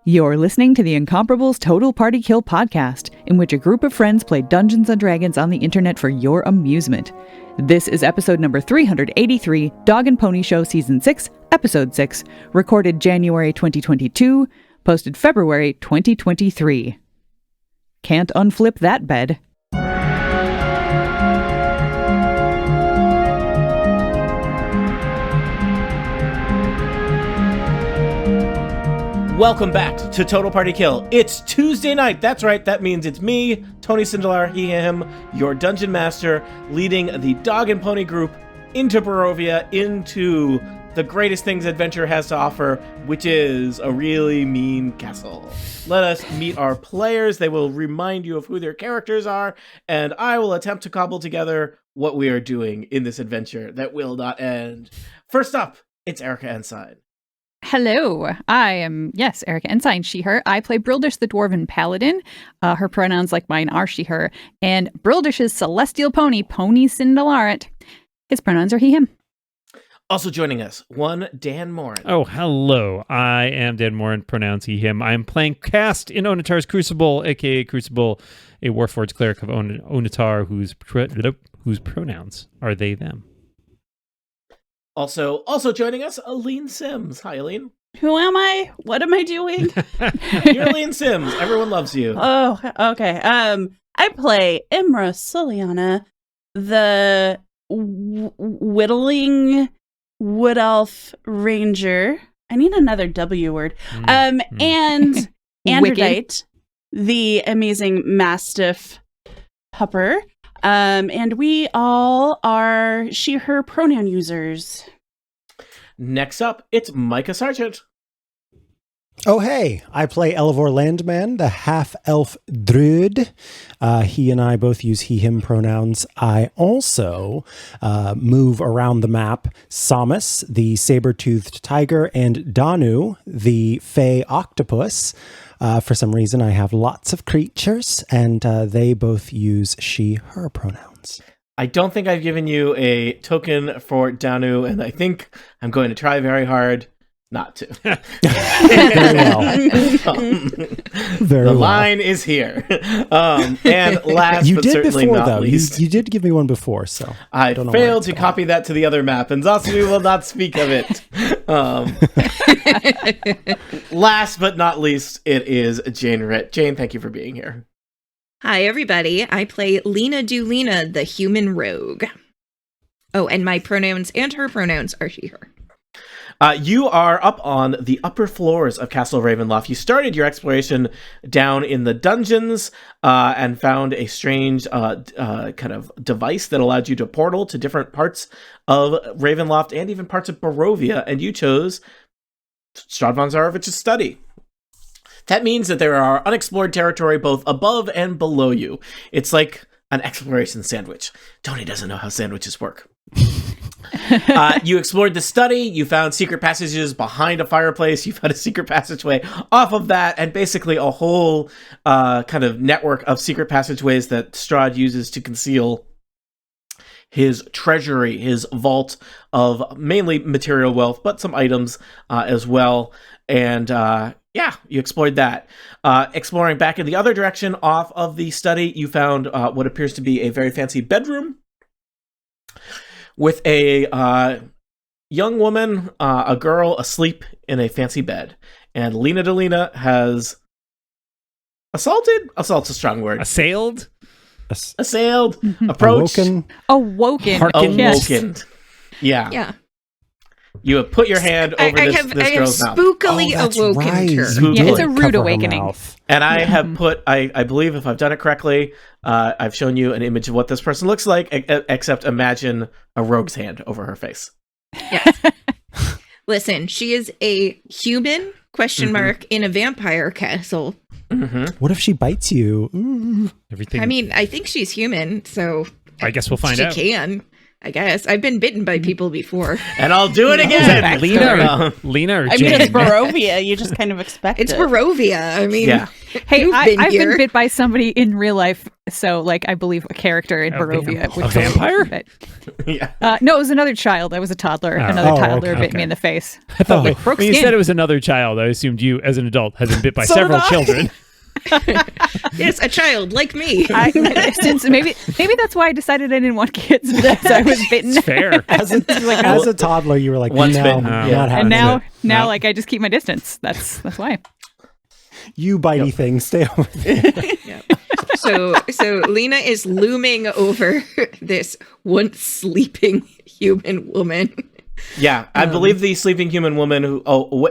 You're listening to the Incomparables Total Party Kill podcast, in which a group of friends play Dungeons & Dragons on the internet for your amusement. This is episode number 383, Dog and Pony Show Season 6, Episode 6, recorded January 2022, posted February 2023. Can't unflip that bed. Welcome back to Total Party Kill. It's Tuesday night. That's right. That means it's me, Tony Sindelar, he, him, your dungeon master, leading the Dog and Pony group into Barovia, into the greatest things adventure has to offer, which is a really mean castle. Let us meet our players. They will remind you of who their characters are, and I will attempt to cobble together what we are doing in this adventure that will not end. First up, it's Erica Ensign. Hello, I am, Erica Ensign, she, her. I play Brildish the Dwarven Paladin. Her pronouns, like mine, are she, her. And Brildish's celestial pony, Pony Cindelaret. His pronouns are he, him. Also joining us, one Dan Morin. Oh, hello. I am Dan Morin, pronouns he, him. I am playing Cast in Onatar's Crucible, a.k.a. Crucible, a Warforged cleric of Onatar whose pronouns are they, them. Also joining us, Aline Sims. Hi, Aline. Who am I? What am I doing? You're Aline Sims. Everyone loves you. Oh, okay. I play Imra Soliana, the whittling wood elf ranger. I need another W word. And Androdite, the amazing mastiff pupper. And we all are she, her pronoun users. Next up, it's Micah Sargent. Oh, hey, I play Elevor Landman, the half-elf druid. He and I both use he, him pronouns. I also move around the map Samus, the saber-toothed tiger, and Danu, the fey octopus. For some reason, I have lots of creatures, and they both use she, her pronouns. I don't think I've given you a token for Danu, and I think I'm going to try very hard not to. Very well. Line is here. And last you but did certainly before, not though. least, You did give me one before, so I failed to copy that to the other map, and thus we will not speak of it. Last but not least, it is Jane Ritt. Jane, thank you for being here. Hi, everybody. I play Lena Dulina, the human rogue. Oh, and my pronouns and her pronouns are she, her. You are up on the upper floors of Castle Ravenloft. You started your exploration down in the dungeons and found a strange kind of device that allowed you to portal to different parts of Ravenloft and even parts of Barovia, and you chose Stradvan Zarovich's study. That means that there are unexplored territory both above and below you. It's like an exploration sandwich. Tony doesn't know how sandwiches work. You explored the study, you found secret passages behind a fireplace, you found a secret passageway off of that, and basically a whole kind of network of secret passageways that Strahd uses to conceal his treasury, his vault of mainly material wealth, but some items as well. And you explored that. Exploring back in the other direction off of the study, you found what appears to be a very fancy bedroom with a young woman, a girl asleep in a fancy bed. And Lena Delina has assaulted? Assault's a strong word. Assailed? Assailed. Approached. Awoken. Awoken. Yeah. Yeah. You have put your hand over this girl's mouth. I have spookily awoken her. Spookily. Yeah, it's a rude awakening. And I have put, I believe if I've done it correctly, I've shown you an image of what this person looks like, except imagine a rogue's hand over her face. Yes. Listen, she is a human, question mark, in a vampire castle. Mm-hmm. What if she bites you? Ooh. Everything. I mean, I think she's human, so I guess we'll find out. She can. I guess. I've been bitten by people before. And I'll do it Is again. that Lena or I Jane? mean, it's Barovia. You just kind of expect It's it. Barovia. I mean, Yeah. Hey, you've I've here. been bit by somebody in real life, so like I believe a character in Barovia. A vampire? But, Yeah. no, it was another child. I was a toddler. Oh. Another Oh, toddler okay, bit me okay. in the face. I thought With Brooke's when you skin. said it was another child, I assumed you, as an adult, had been bit by So several did I. children. Yes, a child like me. Since maybe that's why I decided I didn't want kids, because I was bitten. It's fair. As a toddler, you were like, Once no, bitten, not yeah. having And now No. like I just keep my distance. That's why. it. You bitey thing, stay over there. So Lena is looming over this once sleeping human woman. Yeah, I believe the sleeping human woman who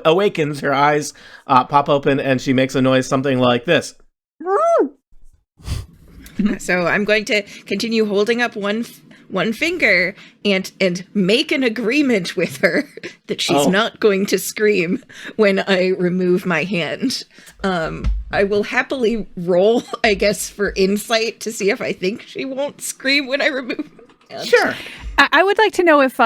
awakens, her eyes pop open, and she makes a noise something like this. So I'm going to continue holding up one finger and make an agreement with her that she's Oh. not going to scream when I remove my hand. I will happily roll, I guess, for insight to see if I think she won't scream when I remove my hand. Sure. I would like to know if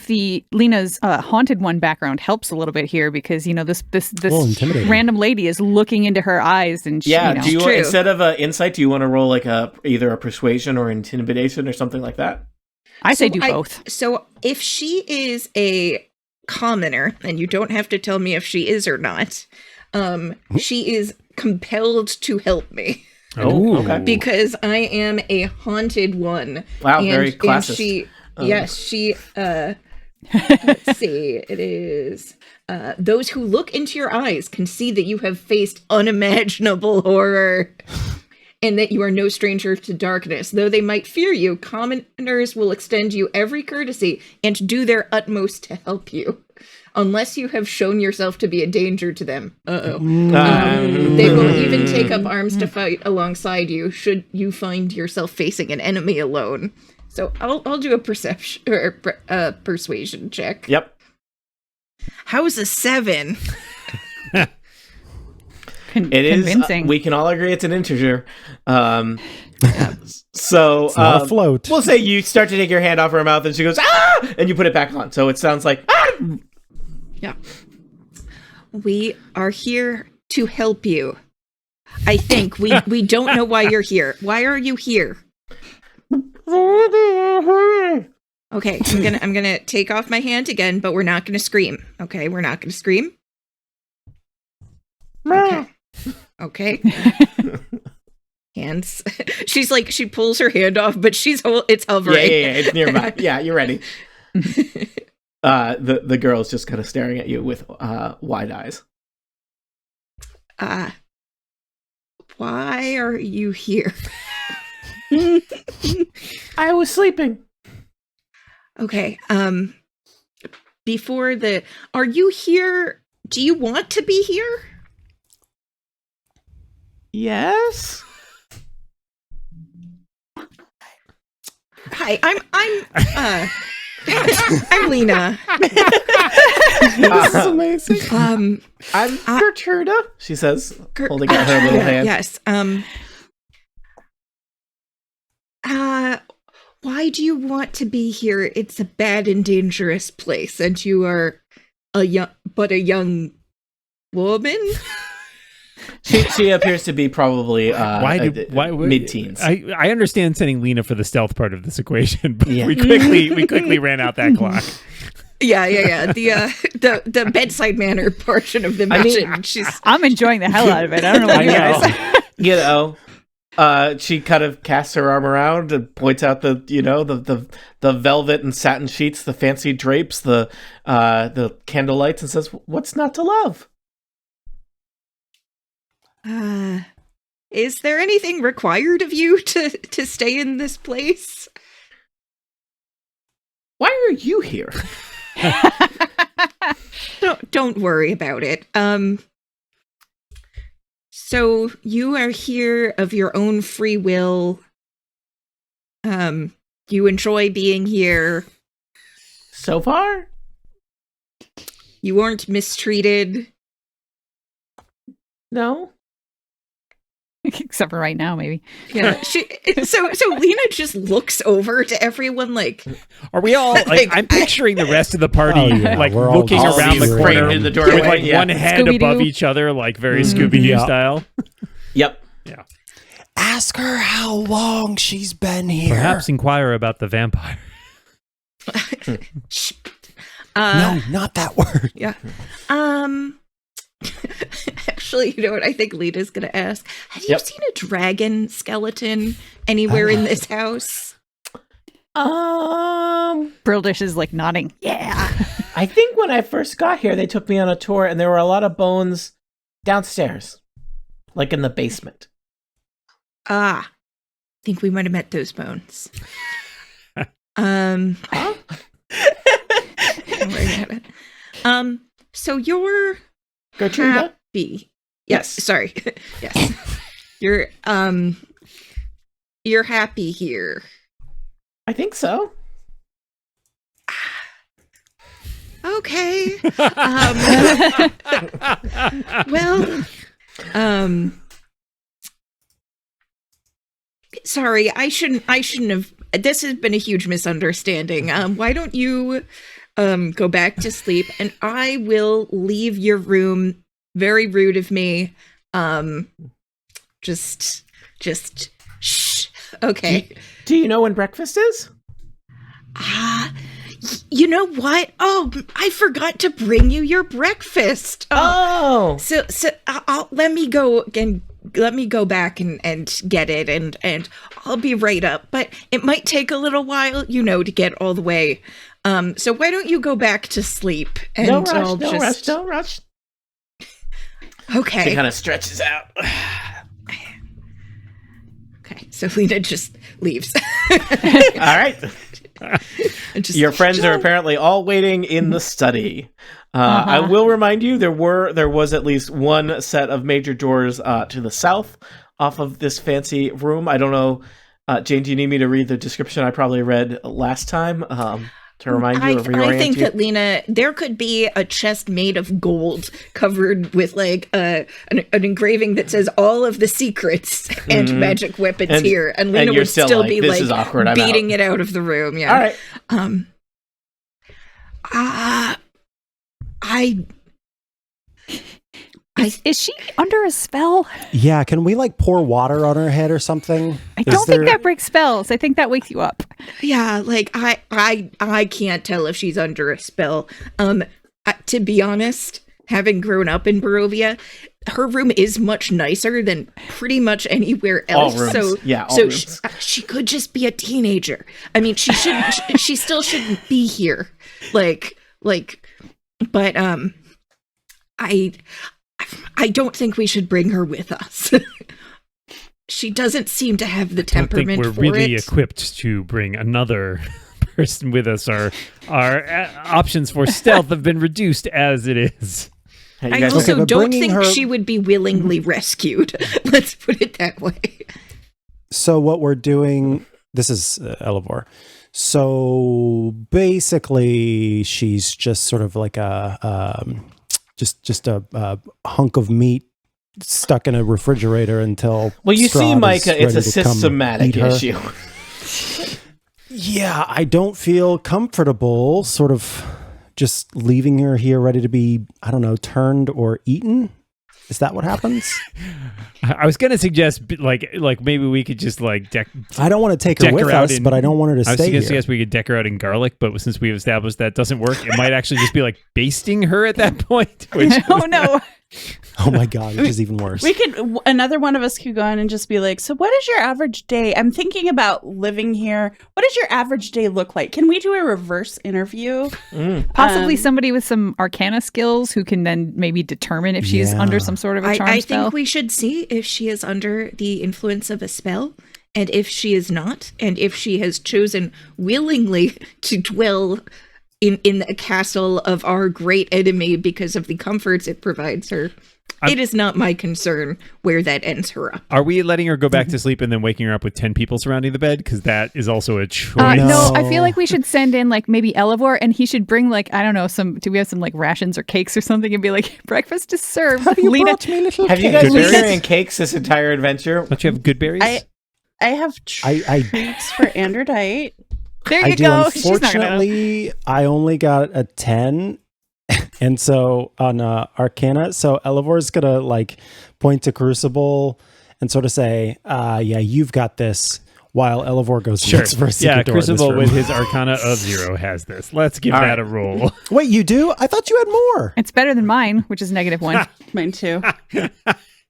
the Lena's haunted one background helps a little bit here, because this little intimidating. random lady is looking into her eyes, and she, Yeah. Do you True. instead of insight, do you want to roll like either a persuasion or intimidation or something like that? I say So do both. So if she is a commoner, and you don't have to tell me if she is or not, she is compelled to help me Oh, okay. because I am a haunted one. Wow, very classist. And she, yes, she. Let's see. It is. Those who look into your eyes can see that you have faced unimaginable horror. And that you are no stranger to darkness. Though they might fear you, commoners will extend you every courtesy and do their utmost to help you. Unless you have shown yourself to be a danger to them. They will even take up arms to fight alongside you should you find yourself facing an enemy alone. So I'll do a perception or persuasion check. Yep. How's a 7? It is. Convincing. We can all agree it's an integer. So It's not a float. We'll say you start to take your hand off her mouth, and she goes ah, and you put it back on. So it sounds like ah. Yeah. We are here to help you. I think we don't know why you're here. Why are you here? Okay, I'm gonna take off my hand again, but we're not gonna scream. Okay, we're not gonna scream. Okay. Hands. She's like, she pulls her hand off, but it's hovering. Yeah, it's nearby. Yeah, you're ready. The girl's just kind of staring at you with wide eyes. Why are you here? I was sleeping. Okay. Are you here? Do you want to be here? Yes. Hi, I'm I'm Lena. This is amazing. I'm Gertruda, she says, holding out her little hand. Yes. Why do you want to be here? It's a bad and dangerous place, and you are a young woman. She appears to be probably Why mid-teens. I understand sending Lena for the stealth part of this equation, but Yeah. we quickly ran out that clock. Yeah. The bedside manner portion of the mission. I'm enjoying the hell out of it. I don't know what you guys. You know, she kind of casts her arm around and points out the velvet and satin sheets, the fancy drapes, the candle lights, and says, "What's not to love?" Is there anything required of you to stay in this place? Why are you here? Don't worry about it. So you are here of your own free will. You enjoy being here. So far? You weren't mistreated. No. Except for right now, maybe. Yeah. So Lena just looks over to everyone like, Are we all like? I'm picturing the rest of the party Oh, yeah, like we're all looking just around the framed corner in the doorway, with like yeah. one head Scooby-Doo. above each other, like very Scooby-Doo Yeah. style. Yep. Yeah. Ask her how long she's been here. Perhaps inquire about the vampire. Shh. No, not that word. Yeah. Actually, you know what? I think Lena's gonna ask. Have you Yep. seen a dragon skeleton anywhere in this house? Brildish is like nodding. Yeah. I think when I first got here, they took me on a tour, and there were a lot of bones downstairs, like in the basement. I think we might have met those bones. Huh? So you're Gertrude? happy. Yes, sorry. Yes. You're happy here. I think so. Okay. Well, sorry, I shouldn't have. This has been a huge misunderstanding. Why don't you go back to sleep, and I will leave your room. Very rude of me. Just shh. Okay. Do you know when breakfast is? You know what? Oh, I forgot to bring you your breakfast. Oh. So let me go back and get it, and I'll be right up. But it might take a little while, to get all the way. So why don't you go back to sleep? And No rush, I'll no rush, no rush. Okay. It kind of stretches out. Okay. So Lena just leaves. All right. And just, Your friends are apparently all waiting in the study. I will remind you, there was at least one set of major doors to the south off of this fancy room. I don't know, Jane, do you need me to read the description I probably read last time to remind you or reorient I think you? that, Lena, there could be a chest made of gold covered with like an engraving that says all of the secrets and magic weapons here. And Lena you're would still still like, be "This like is awkward, I'm beating out." it out of the room. Yeah. All right. Is she under a spell? Yeah, can we like pour water on her head or something? I don't think that breaks spells. I think that wakes you up. Yeah, like I can't tell if she's under a spell. To be honest, having grown up in Barovia, her room is much nicer than pretty much anywhere else. All rooms. So Yeah, all so rooms. she could just be a teenager. I mean, she shouldn't. She still shouldn't be here. But I don't think we should bring her with us. She doesn't seem to have the I don't think temperament we're for really it. equipped to bring another person with us. Our options for stealth have been reduced as it is. Hey, you I guys also but don't bringing think her- she would be willingly rescued. Let's put it that way. So what we're doing, this is Elevor. So basically, she's just sort of like a just a hunk of meat stuck in a refrigerator until. Well, you Strahd see, is Micah, it's a ready to come systematic eat her. issue. Yeah, I don't feel comfortable sort of just leaving her here ready to be, I don't know, turned or eaten. Is that what happens? I was going to suggest like maybe we could just like I don't want to take her deck with her out us, in- but I don't want her to I was stay going to here. suggest we could deck her out in garlic, but since we've established that doesn't work, it might actually just be like basting her at that point. Which, Oh no. Oh my God, which is even worse. We could, another one of us could go in and just be like, so what is your average day? I'm thinking about living here. What does your average day look like? Can we do a reverse interview? Possibly Um, somebody with some arcana skills who can then maybe determine if she's Yeah. under some sort of a charm I spell. think we should see if she is under the influence of a spell, and if she is not, and if she has chosen willingly to dwell in the castle of our great enemy because of the comforts it provides her. It is not my concern where that ends her up. Are we letting her go back to sleep and then waking her up with 10 people surrounding the bed? Because that is also a choice. No, I feel like we should send in like maybe Elevor, and he should bring like, I don't know, do we have some like rations or cakes or something, and be like, breakfast is served. Have you Lena, brought me little Have you cake? guys been Good berries? carrying cakes this entire adventure? Don't you have good berries? I have I treats for Androdite. there I you do. go. She's not gonna know. Unfortunately, I only got a 10. And so on Arcana, so Elevor's gonna like point to Crucible and sort of say, yeah, you've got this, while Elevor goes and looks for a secret door in this Crucible room. with his Arcana of 0 has this. Let's give that a roll. Wait, you do? I thought you had more. It's better than mine, which is -1. Mine too.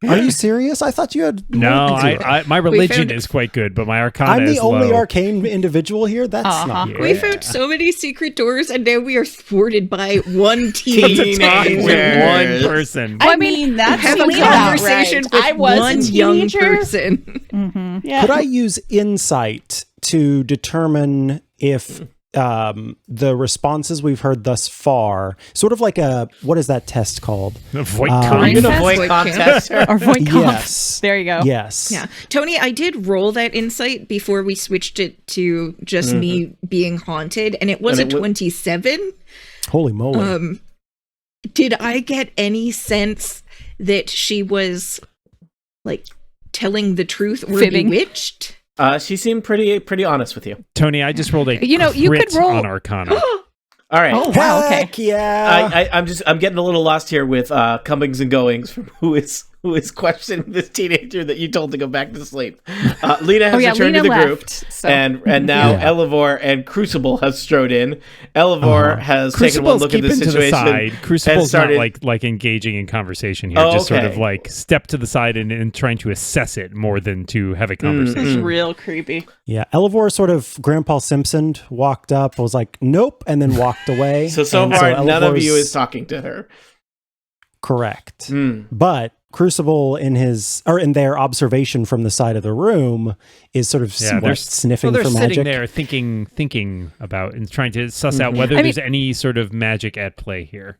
Are you serious? I thought you had more No, than 0. my religion found- is quite good, but my Arcana I'm is the only low. arcane individual here. That's not Yeah. good. We found so many secret doors, and now we are thwarted by one Teenager. teenager. with one person. I mean, that's Have a Lena about conversation right. with I was one a young teenager. person. Yeah. Could I use insight to determine if the responses we've heard thus far, sort of like what is that test called? The void Are Are con. you gonna Contest? avoid contest? Or void comp. Yes. There you go. Yes. Yeah. Tony, I did roll that insight before we switched it to just me being haunted, and it was And a it wa- 27. Holy moly. Did I get any sense that she was like telling the truth or Fibbing. bewitched? She seemed pretty honest with you. Tony, I just rolled a You know, you crit could roll- on Arcana. All right. Oh, wow. Okay. Heck yeah. I'm getting a little lost here with comings and goings from who is questioning this teenager that you told to go back to sleep. Lena has returned Lena to the group, left, so- and now Yeah. Elevor and Crucible have strode in. Elevor has taken one Crucible's look at the keeping to the situation. side. and Crucible's started, not like engaging in conversation here. Oh, just sort okay. of like step to the side and trying to assess it more than to have a conversation. It's real creepy. Yeah, Elevor sort of Grandpa Simpson walked up, was like, nope, and then walked away. So And far, none of you Elevor's- is talking to her. correct. Mm. But Crucible in their observation from the side of the room is sort of they're sniffing they're for sitting magic. there thinking about and trying to suss out whether I there's mean- any sort of magic at play here.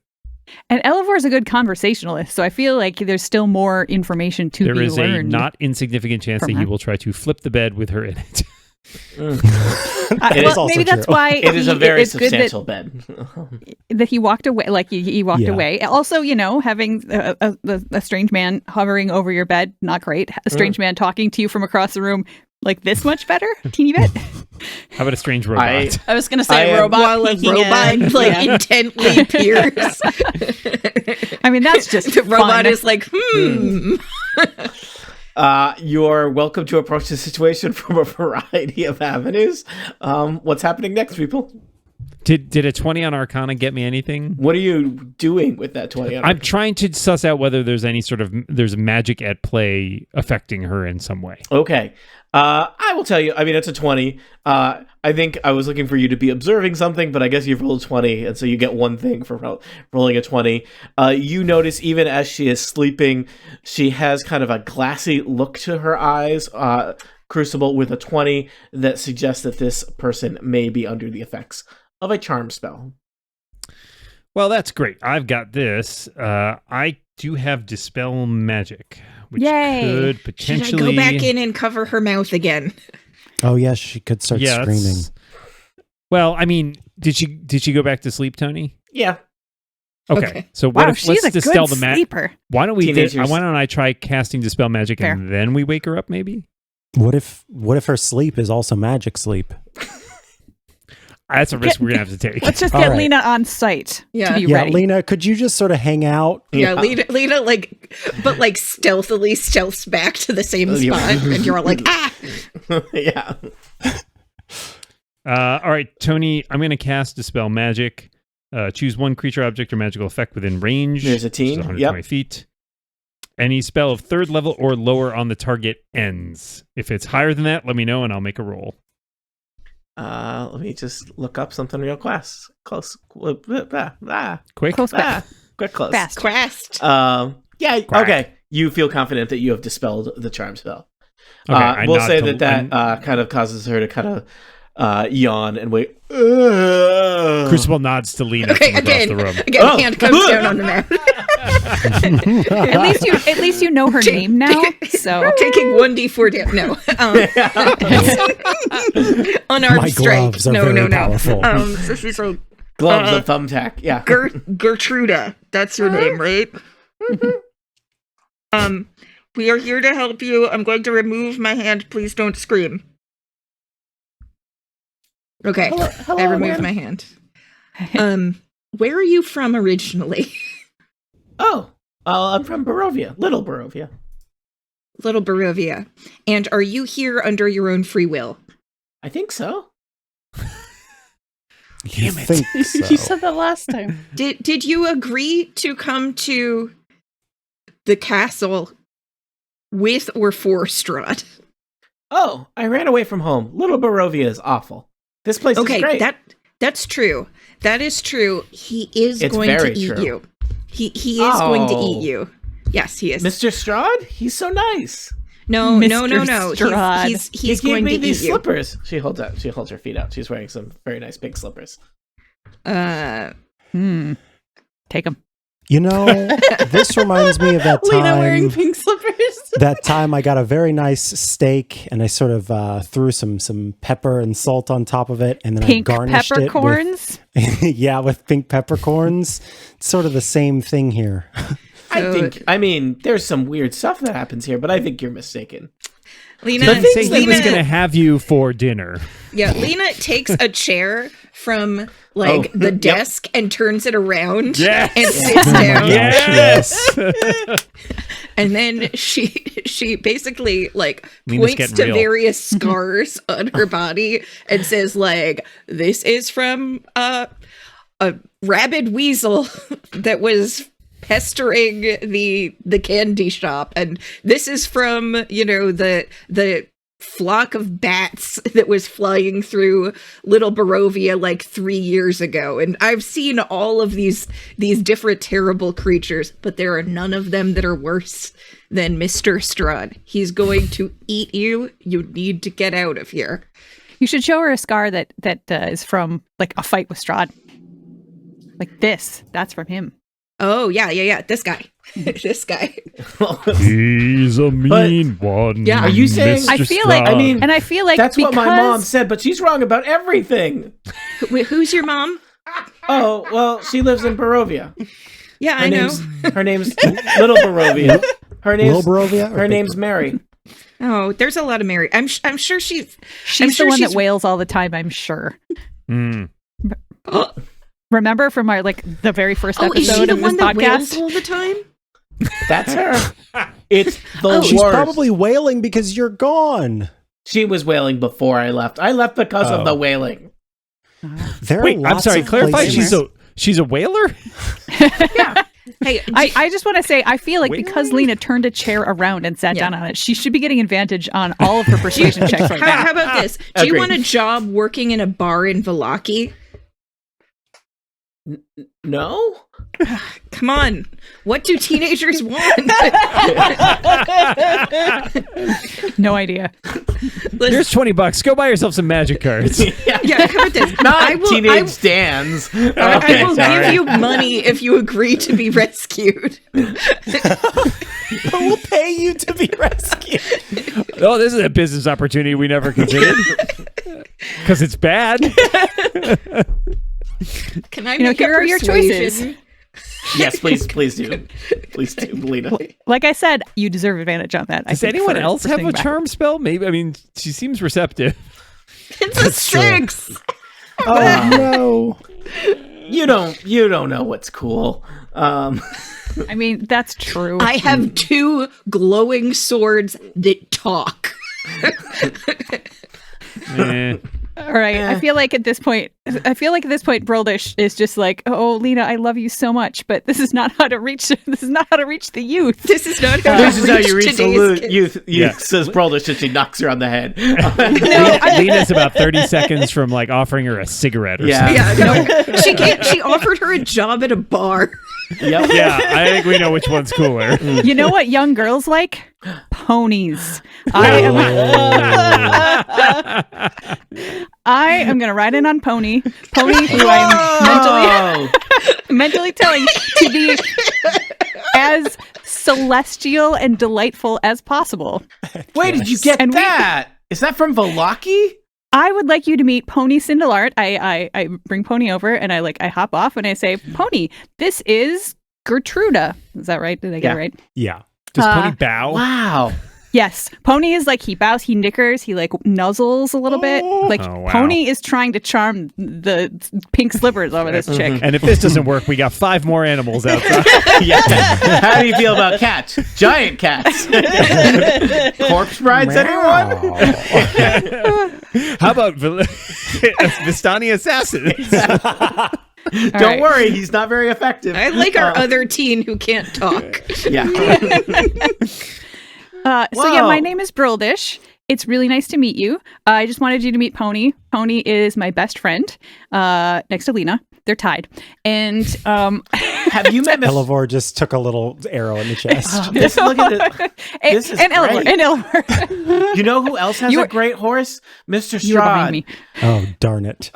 And Elevor's a good conversationalist, so I feel like there's still more information to There be is learned. a not insignificant chance from that he her. will try to flip the bed with her in it. It is well, also maybe that's true. why It is a very it's good substantial bed. that he walked away. Like he walked Yeah. away. Also, you know, having a strange man hovering over your bed, not great. A strange man talking to you from across the room, like this much better, teeny bit. How about a strange robot? I was gonna I say am- a robot. While a peeking robot in. like Yeah. intently peers. I mean, that's just The robot fun. is like, You're welcome to approach the situation from a variety of avenues. What's happening next, people? Did a 20 on Arcana get me anything? What are you doing with that 20? I'm trying to suss out whether there's any sort of there's magic at play affecting her in some way. Okay. I will tell you, I mean, it's a 20. I think I was looking for you to be observing something, but I guess you've rolled 20, and so you get one thing for rolling a 20. You notice even as she is sleeping, she has kind of a glassy look to her eyes, Crucible, with a 20 that suggests that this person may be under the effects of a charm spell. Well, that's great. I've got this. I do have Dispel Magic, which Yay. could should potentially I go back in and cover her mouth again? Oh yes, she could start Yeah, screaming. that's- Well, I mean, did she go back to sleep, Tony? Yeah. Okay. So what Wow, if she's let's a dispel good the magic? sleeper. Why don't we? Teenagers. Why don't I try casting Dispel Magic Fair. and then we wake her up? Maybe What if her sleep is also magic sleep? that's a risk we're gonna have to take. Let's just All get right. Lena on site Yeah. to be Yeah, ready. Lena, could you just sort of hang out? Yeah, Lena like, but like stealthily stealths back to the same Yeah. spot, and you're all like, ah! Yeah. All right, Tony, I'm going to cast Dispel Magic. Choose one creature, object, or magical effect within range. There's a which is teen. 120 Yep. feet. Any spell of third level or lower on the target ends. If it's higher than that, let me know and I'll make a roll. Let me just look up something real close. Close. Quick. Close back. Quick close. Fast. Quest. Yeah, Quack. okay. You feel confident that you have dispelled the charm spell. Okay, I We'll nod say to- that kind of causes her to kind of yawn and wait. Crucible nods to Lena Okay, from across again, the room. hand comes down on the map. At least you know her name now. So Taking 1d4 damage. No. Unarmed My strike. gloves are No, very no, no. powerful. So she's like, Gloves of thumbtack. Yeah. Gertruda. That's your name, right? We are here to help you. I'm going to remove my hand. Please don't scream. Okay. Hello, I removed ma'am. my hand. Where are you from originally? Oh, I'm from Barovia, Little Barovia. Little Barovia. And are you here under your own free will? I think so. You think so? You said that last time. Did you agree to come to the castle with or for Strahd? Oh, I ran away from home. Little Barovia is awful. This place is Okay, great. that's true. That is true. He is It's going to very eat true. you. He is going to Oh. eat you. Yes, he is. Mr. Strahd? He's so nice. No. Mr. Strahd. He's he going gave to me these eat you. slippers. She holds her feet out. She's wearing some very nice big slippers. take them. You know, this reminds me of that Lena wearing time. pink slippers. That time I got a very nice steak, and I sort of threw some pepper and salt on top of it, and then Pink I garnished it peppercorns. with pink peppercorns. It's sort of the same thing here. I mean, there's some weird stuff that happens here, but I think you're mistaken. Lena, Didn't say he was Lena- going to have you for dinner. Yeah, Lena takes a chair from the yep. desk and turns it around Yes! and sits down. Yes! And then she basically Lena's points getting to real. various scars on her body and says this is from a rabid weasel that was pestering the candy shop, and this is from the flock of bats that was flying through Little Barovia 3 years ago. And I've seen all of these different terrible creatures, but there are none of them that are worse than Mr. Strahd. He's going to eat you. You need to get out of here. You should show her a scar that is from a fight with Strahd. This. That's from him. Oh, yeah. This guy. This guy. He's a mean one. Yeah. Are you saying- Mr. I feel like, I mean, and I feel like That's what my because- mom said, but she's wrong about everything. Wait, who's your mom? Oh, well, she lives in Barovia. Yeah, Her I know. name's Little Barovia. Her name's Little Barovia or Her Big name's Mary. Oh, there's a lot of Mary. I'm sure she's she's the one that wails all the time, I'm sure. Mm. Remember from our the very first Oh, is she episode the of this one that wails podcast? all the time? That's her. It's the worst. She's probably wailing because you're gone. She was wailing before I left. I left because of the wailing. There are Wait, I'm lots sorry. of Clarify. places- She's a whaler. Hey, I just want to say, I feel like Wait. because Lena turned a chair around and sat down on it, she should be getting advantage on all of her persuasion checks right now. how about this? Do you Agreed. want a job working in a bar in Vallaki? No? Come on. What do teenagers want? No idea. Here's $20. Go buy yourself some magic cards. Yeah, how about this? Not I will, teenage stands. I will sorry. give you money if you agree to be rescued. We'll pay you to be rescued. Oh, this is a business opportunity we never considered. Because it's bad. Can I You know, make a here are your persuasion? choices. Yes, please do. Please do, Lena. Like I said, you deserve advantage on that. I Does think, anyone for else have staying a back. charm spell? Maybe. I mean, she seems receptive. It's a 6. Oh no. You don't know what's cool. I mean, that's true. I have 2 glowing swords that talk. Eh. All right. I feel like at this point, Brildish is just like, oh, Lena, I love you so much, but this is not how to reach. This is not how to reach the youth. This is not how This is how you reach the today's kids. youth, Yeah. says Broldish as she knocks her on the head. Lena's about 30 seconds from offering her a cigarette or Yeah. something. Yeah, no, she can't. She offered her a job at a bar. Yep. Yeah, I think we know which one's cooler. You know what young girls like? Ponies. I am going to ride in on Pony, who I'm Oh, mentally telling to be as celestial and delightful as possible. Wait, did you get And we- that? Is that from Velaki? I would like you to meet Pony Cindelart. I bring Pony over and I hop off and I say, Pony, this is Gertruda. Is that right? Did I get Yeah. it right? Yeah. Does Pony bow? Wow. Yes. Pony is like, he bows, he nickers, he like nuzzles a little bit. Like Oh, wow. Pony is trying to charm the pink slippers over this chick. And if this doesn't work, we got 5 more animals outside. How do you feel about cats? Giant cats. Corpse brides, anyone? How about Vistani assassins? Don't right. worry, he's not very effective. I like our other teen who can't talk. Yeah. So yeah, Whoa. my name is Brildish. It's really nice to meet you. I just wanted you to meet Pony. Pony is my best friend, next to Lena. They're tied. And Have you met Miss? Elevor just took a little arrow in the chest. This, look at it. This is and Elmer, great. and Elmer. You know who else has You a were- great horse? Mr. You were behind Strahd. me. Oh, darn it.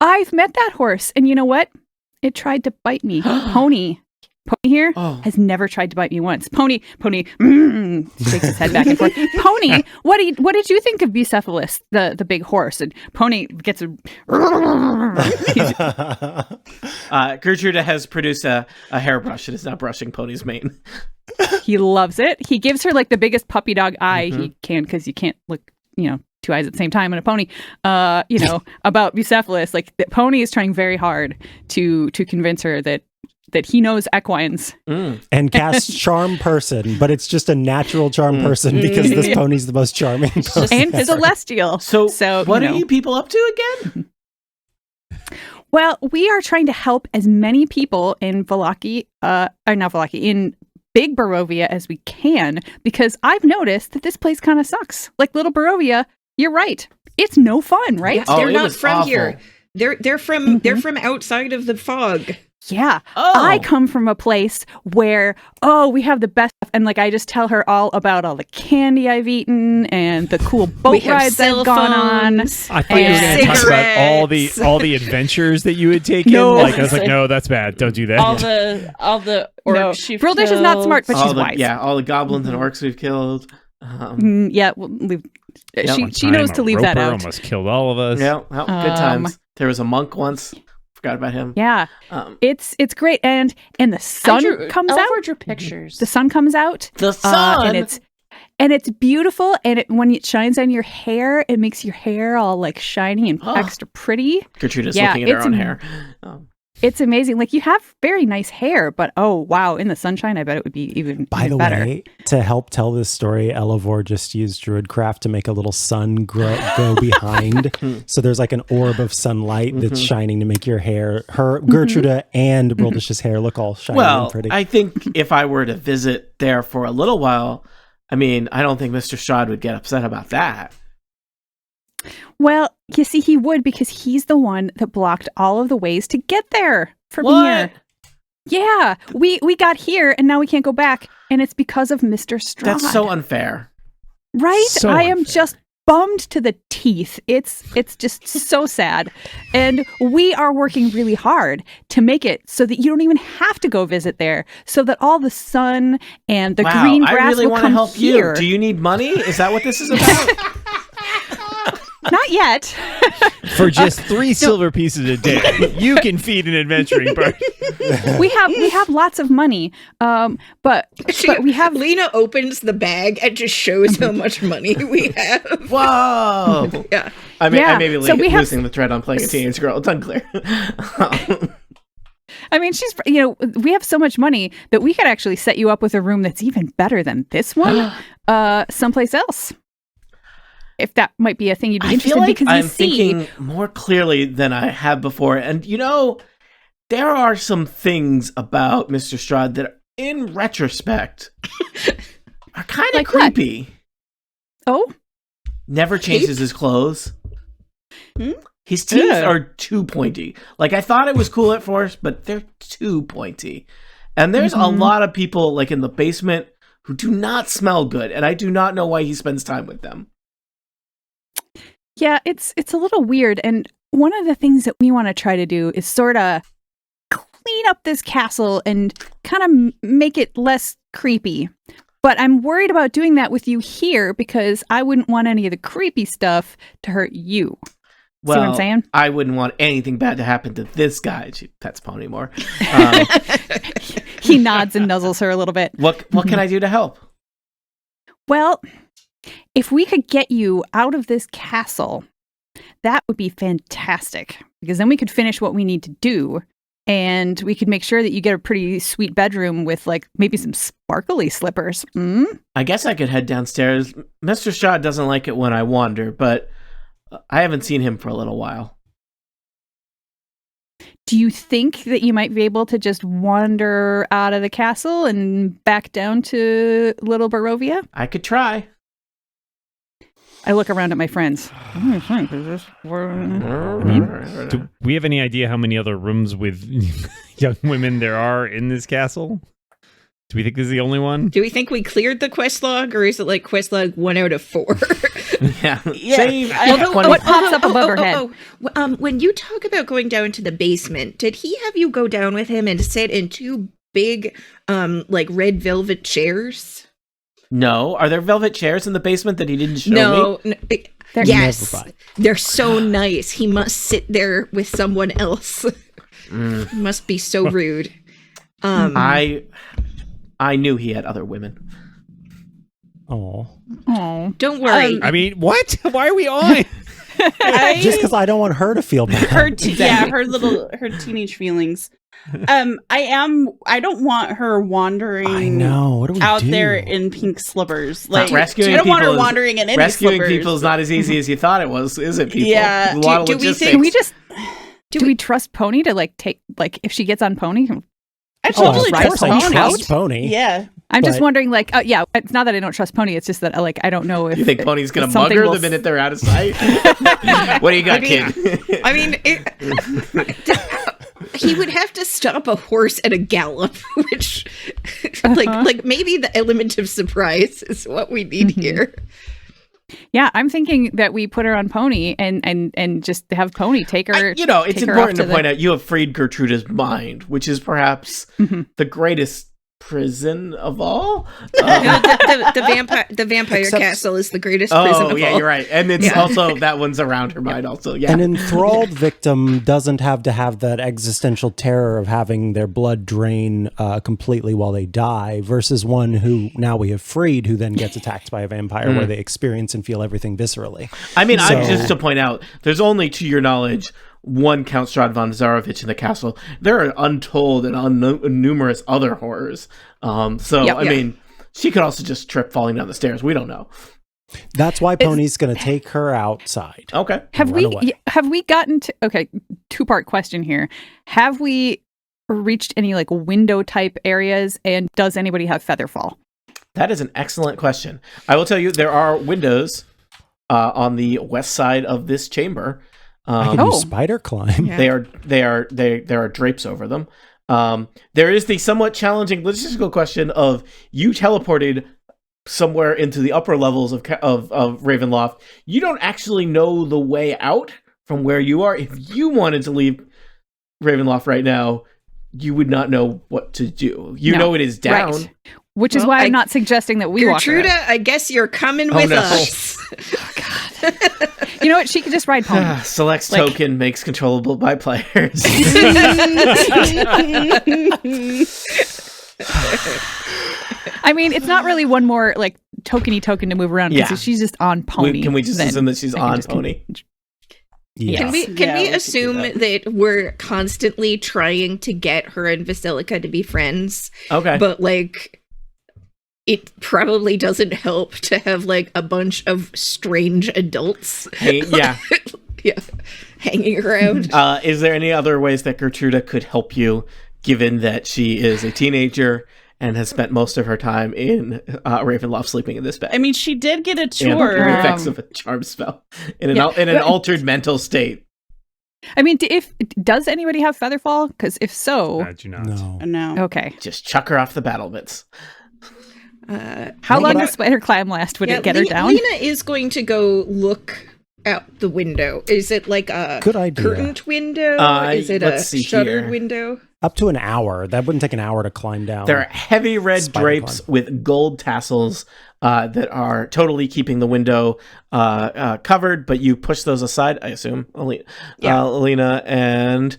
I've met that horse, and you know what? It tried to bite me. Pony here Oh. has never tried to bite me once. Pony, shakes his head back and forth. Pony, what did you think of Bucephalus, the big horse? And Pony gets a. Gertruda has produced a hairbrush and is now brushing Pony's mane. He loves it. He gives her like the biggest puppy dog eye he can, because you can't look, 2 eyes at the same time in a pony. About Bucephalus, like the Pony is trying very hard to convince her that he knows equines. And casts charm person, but it's just a natural charm person because this pony's the most charming person. And celestial. So what you are know. you people up to again? Well, we are trying to help as many people in in Big Barovia as we can, because I've noticed that this place kind of sucks. Like Little Barovia, you're right. It's no fun, right? Oh, They're it not was from awful. here. They're from outside of the fog. Yeah. Oh. I come from a place where, we have the best stuff. And like, I just tell her all about all the candy I've eaten and the cool We boat have rides cell I've gone on. phones. I thought you were going to talk about Cigarettes. all the adventures that you had taken. No. Like I was like, no, that's bad. Don't do that. all the orcs you've Brildish is not killed. smart, but all she's the, wise. Yeah, all the goblins and orcs we've killed. Yeah, we'll leave. One She knows time to a leave that roper out. almost killed all of us. Yeah, well, good times. There was a monk once. Forgot about him. Yeah, Um, it's great, and the sun comes out. Elford drew pictures. The sun comes out. The sun. And it's beautiful, and when it shines on your hair, it makes your hair all like shiny and extra pretty. Gertruda's Yeah, looking at her it's own am- hair. It's amazing. Like, you have very nice hair, but oh wow, in the sunshine, I bet it would be even By the better. way, to help tell this story, Elevor just used Druidcraft to make a little sun go behind. So there's like an orb of sunlight that's shining to make your hair, Gertruda and Brildish's hair look all shiny and Well, pretty. I think if I were to visit there for a little while, I mean, I don't think Mr. Strahd would get upset about that. Well, you see, he would, because he's the one that blocked all of the ways to get there from What? here. Yeah, we got here, and now we can't go back, and it's because of Mr. Strahd. That's so unfair. Right? So I am unfair. just bummed to the teeth. It's just so sad. And we are working really hard to make it so that you don't even have to go visit there, so that all the sun and the Wow, green grass I really will want to come help here. you. Do you need money? Is that what this is about? Not yet. For just 3 silver pieces a day, you can feed an adventuring party. we have lots of money. But we have Lena opens the bag and just shows how much money we have. Whoa. Yeah. I mean, Yeah, I may be so we have- losing the thread on playing a teenage girl. It's unclear. I mean, she's, we have so much money that we could actually set you up with a room that's even better than this one, someplace else. If that might be a thing you'd be I interested feel in, like because I'm you see, thinking more clearly than I have before. And, there are some things about Mr. Strahd that, in retrospect, are kind of Like what? creepy. oh, Never changes his clothes. Hmm? His teeth Yeah. are too pointy. Like, I thought it was cool at first, but they're too pointy. And there's a lot of people, like, in the basement who do not smell good. And I do not know why he spends time with them. yeah, it's a little weird. And one of the things that we want to try to do is sort of clean up this castle and kind of make it less creepy. But I'm worried about doing that with you here because I wouldn't want any of the creepy stuff to hurt you. Well, See what I'm saying? I wouldn't want anything bad to happen to this guy. She pets Pony more. He nods and nuzzles her a little bit. What can I do to help? Well, if we could get you out of this castle, that would be fantastic. Because then we could finish what we need to do. And we could make sure that you get a pretty sweet bedroom with, like, maybe some sparkly slippers. I guess I could head downstairs. Mr. Shaw doesn't like it when I wander, but I haven't seen him for a little while. Do you think that you might be able to just wander out of the castle and back down to Little Barovia? I could try. I look around at my friends. Do we have any idea how many other rooms with young women there are in this castle? Do we think this is the only one? Do we think we cleared the quest log, or is it like quest log 1 out of 4? Yeah. Yeah. What pops up above her head? When you talk about going down to the basement, did he have you go down with him and sit in 2 big, like red velvet chairs? No. Are there velvet chairs in the basement that he didn't show me? No. Yes. They're so nice. He must sit there with someone else. Must be so rude. I knew he had other women. Oh, Don't worry. I mean, what? Why are we on? just because I don't want her to feel bad. her teenage feelings. I don't want her wandering. I know. What do we out do? there in pink slippers? Like, rescuing I don't want her people wandering in any rescuing slippers. people is not as easy as you thought it was, is it? People, Yeah. a lot of Do we logistics. think- Can we just... Do we trust Pony to, like, take... Like, if she gets on Pony... I Oh, totally of course trust I Pony. trust Pony. Yeah. I'm just But- wondering, like... yeah, it's not that I don't trust Pony. It's just that, like, I don't know if... You think Pony's going if to mug something her will the minute they're out of sight? What do you got, kid? I mean, he would have to stop a horse at a gallop, which, like maybe the element of surprise is what we need here. Yeah, I'm thinking that we put her on Pony and just have Pony take her. It's take her important off to point out you have freed Gertruda's mind, which is perhaps the greatest prison of all. The vampire Except- castle is the greatest prison Oh, of yeah, all. you're right. And it's also, that one's around her mind also, yeah. An enthralled victim doesn't have to have that existential terror of having their blood drain completely while they die, versus one who now we have freed, who then gets attacked by a vampire, where they experience and feel everything viscerally. I mean, So- just to point out, there's only, to your knowledge, one Count Strahd von Zarovich in the castle. There are untold and numerous other horrors. I mean, she could also just trip falling down the stairs. We don't know. That's why Pony's going to take her outside. Okay. Have Run we away. have we gotten to? Okay, 2-part question here. Have we reached any like window type areas? And does anybody have Featherfall? That is an excellent question. I will tell you, there are windows on the west side of this chamber. I can use spider climb. Yeah. There are drapes over them. There is the somewhat challenging logistical question of you teleported somewhere into the upper levels of Ravenloft. You don't actually know the way out from where you are. If you wanted to leave Ravenloft right now, you would not know what to do. You know it is down. Right. Which is Well, why I'm I- not suggesting that we walk her. Gertruda, I guess you're coming with no. us. You know what? She could just ride Pony. Selects Like- token makes controllable by players. I mean, it's not really one more like tokeny token to move around because Yeah. she's just on Pony. Can we just then assume that she's I can on just Pony? Yeah. Can we we could assume do that we're constantly trying to get her and Basilica to be friends? Okay. But like it probably doesn't help to have like a bunch of strange adults Yeah. hanging around. Is there any other ways that Gertruda could help you, given that she is a teenager and has spent most of her time in Ravenloft sleeping in this bed? I mean, she did get a and tour. the effects of a charm spell in an altered mental state. I mean, does anybody have Featherfall? Because if so, I do not. No. No. okay. Just chuck her off the battlements. How No, long but does Spider Climb last? Would it get her down? Lena is going to go look out the window. Is it like a Good idea. curtained window? Is it a let's see shuttered here. window? Up to an hour. That wouldn't take an hour to climb down. There are heavy red Spider drapes with gold tassels that are totally keeping the window covered, but you push those aside, I assume, Alina, and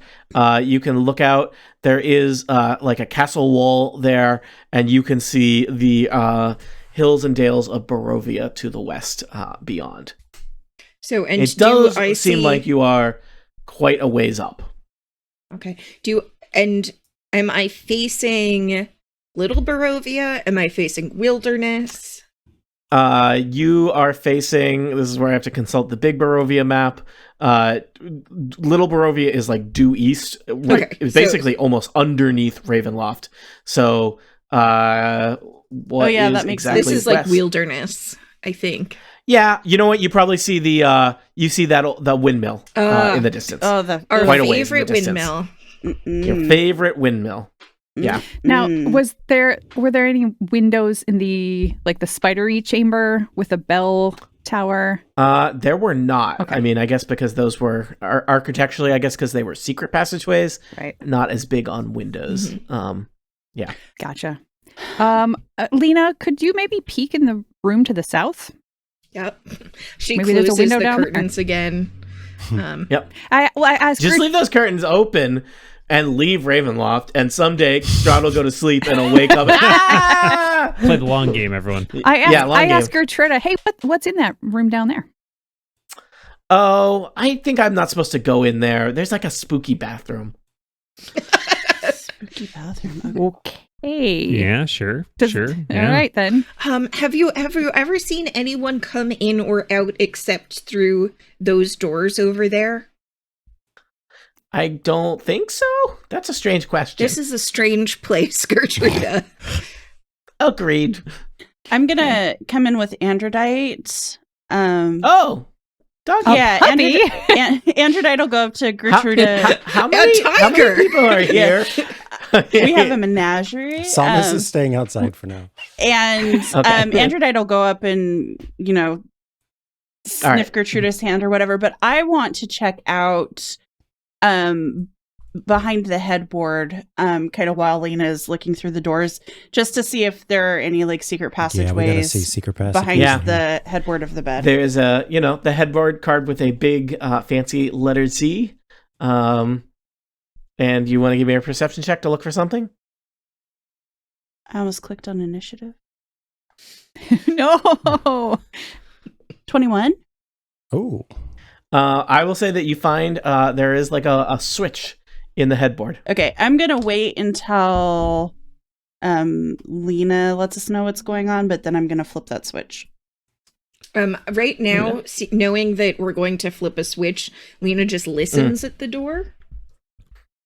you can look out. There is like a castle wall there, and you can see the hills and dales of Barovia to the west beyond. So, and it does I seem see... like you are quite a ways up. Okay. Am I facing Little Barovia? Am I facing Wilderness? You are facing, this is where I have to consult the big Barovia map. Little Barovia is like due east. It's basically almost underneath Ravenloft. So, that makes exactly sense. This is west? like Wilderness, I think. Yeah, you know what? You probably see the windmill in the distance. Oh, our quite a ways in the favorite distance. windmill. Your favorite windmill. Yeah. Now, were there any windows in the spidery chamber with a bell tower? There were not. Okay. I mean, I guess because those were architecturally, I guess because they were secret passageways, Right. not as big on windows. Mm-hmm. Yeah. Gotcha. Lena, could you maybe peek in the room to the south? Yep. She Maybe there's a closes window the down there. curtains again. Yep. I asked Just her. leave those curtains open and leave Ravenloft, and someday Strahd will go to sleep and he'll wake up. Ah! Play the long game, everyone. I long asked Gertruda, hey, what's in that room down there? Oh, I think I'm not supposed to go in there. There's like a spooky bathroom. Spooky bathroom. Okay. Yeah, sure. Sure. All Yeah. right then. Have you ever seen anyone come in or out except through those doors over there? I don't think so. That's a strange question. This is a strange place, Gertruda. Agreed. I'm gonna come in with Androdite. Oh, doggy. Yeah, puppy. Androdite will go up to Gertruda. How many tiger. people are here? We have a menagerie. Salmus is staying outside for now. And Androdite will go up and, sniff right. Gertruda's hand or whatever. But I want to check out behind the headboard, kind of while Lena's looking through the doors, just to see if there are any secret passageways. Yeah, we gotta see secret passageways. behind the headboard of the bed. There's the headboard carved with a big fancy lettered C. And you want to give me a perception check to look for something? I almost clicked on initiative. No. 21. Oh. I will say that you find there is like a switch in the headboard. Okay, I'm gonna wait until Lena lets us know what's going on, but then I'm gonna flip that switch. Right now, knowing that we're going to flip a switch, Lena just listens at the door.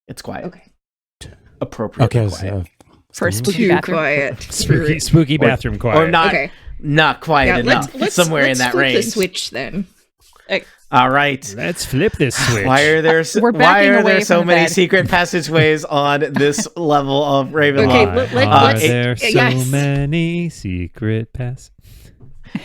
It's quiet. Okay. Appropriately Okay. quiet. For a spooky Too bathroom. quiet. Spooky bathroom quiet. Or not, Okay. not quiet Yeah, enough. Somewhere in that flip range. the switch then. All right. Let's flip this switch. Why are there We're why backing are away there so from the many bed. secret passageways on this level of Ravenloft? Okay, Are let's- there so yes. many secret pass?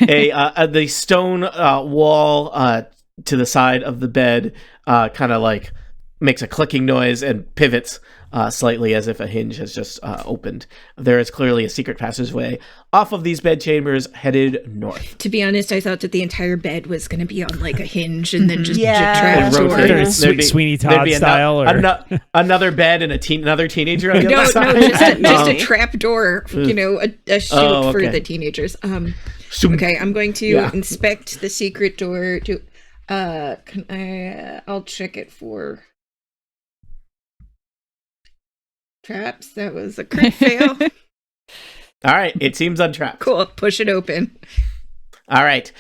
The stone wall to the side of the bed kind of like makes a clicking noise and pivots slightly as if a hinge has just opened. There is clearly a secret passageway off of these bed chambers headed north. To be honest, I thought that the entire bed was going to be on like a hinge and then just Yeah. trap And door. rotate. Sweeney Todd style, or another bed and another teenager on the No, other side. just a trap door, a chute Oh, for okay. the teenagers. Okay, I'm going to inspect the secret door. I'll check it for traps. That was a crit fail. All right, it seems untrapped. Cool, push it open. All right.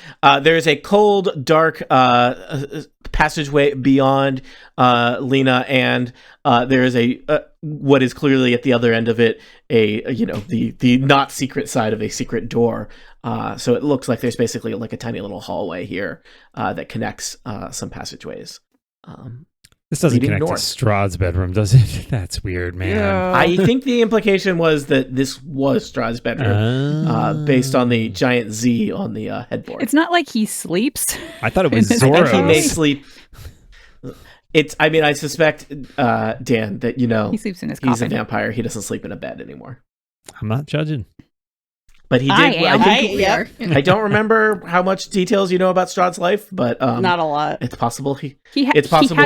There's a cold, dark passageway beyond Lena, and there is a what is clearly at the other end of it the not secret side of a secret door. So it looks like there's basically like a tiny little hallway here that connects some passageways. this doesn't leading connect north. to Strahd's bedroom, does it? That's weird, man. I think the implication was that this was Strahd's bedroom, based on the giant Z on the headboard. It's not like he sleeps. I thought it was I I think he Zorro. may sleep. I mean, I suspect, Dan, that, He sleeps in his he's a coffin. vampire. He doesn't sleep in a bed anymore. I'm not judging. But he did. I am. think, We are. I don't remember how much details you know about Strahd's life, but Not a lot. it's possible he He had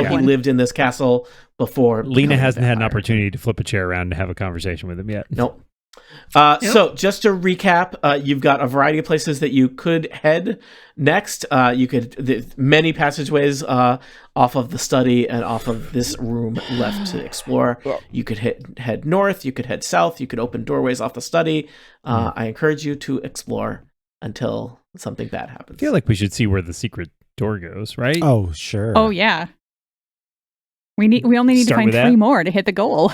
one. lived in this castle before. Lena becoming a hasn't had an vampire. opportunity to flip a chair around and have a conversation with him yet. Nope. So just to recap, you've got a variety of places that you could head next. Many passageways off of the study and off of this room left to explore. You could head north. You could head south. You could open doorways off the study. I encourage you to explore until something bad happens. I feel like we should see where the secret door goes, right? Oh, sure. Oh yeah. We only need to Start find with that? 3 more to hit the goal.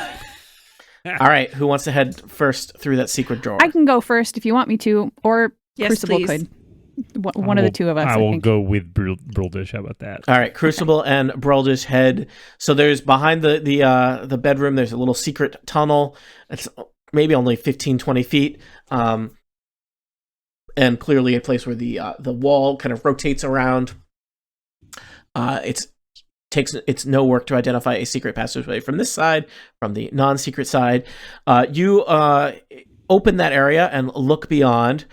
All right, who wants to head first through that secret door? I can go first if you want me to, or Yes, Crucible please. could. One of the two of us. I I will think. go with Bruldish. How about that? All right, Crucible and Broldish head. So there's behind the bedroom, there's a little secret tunnel. It's maybe only 15, 20 feet. And clearly a place where the wall kind of rotates around. It's no work to identify a secret passageway from this side, from the non-secret side. You open that area and look beyond.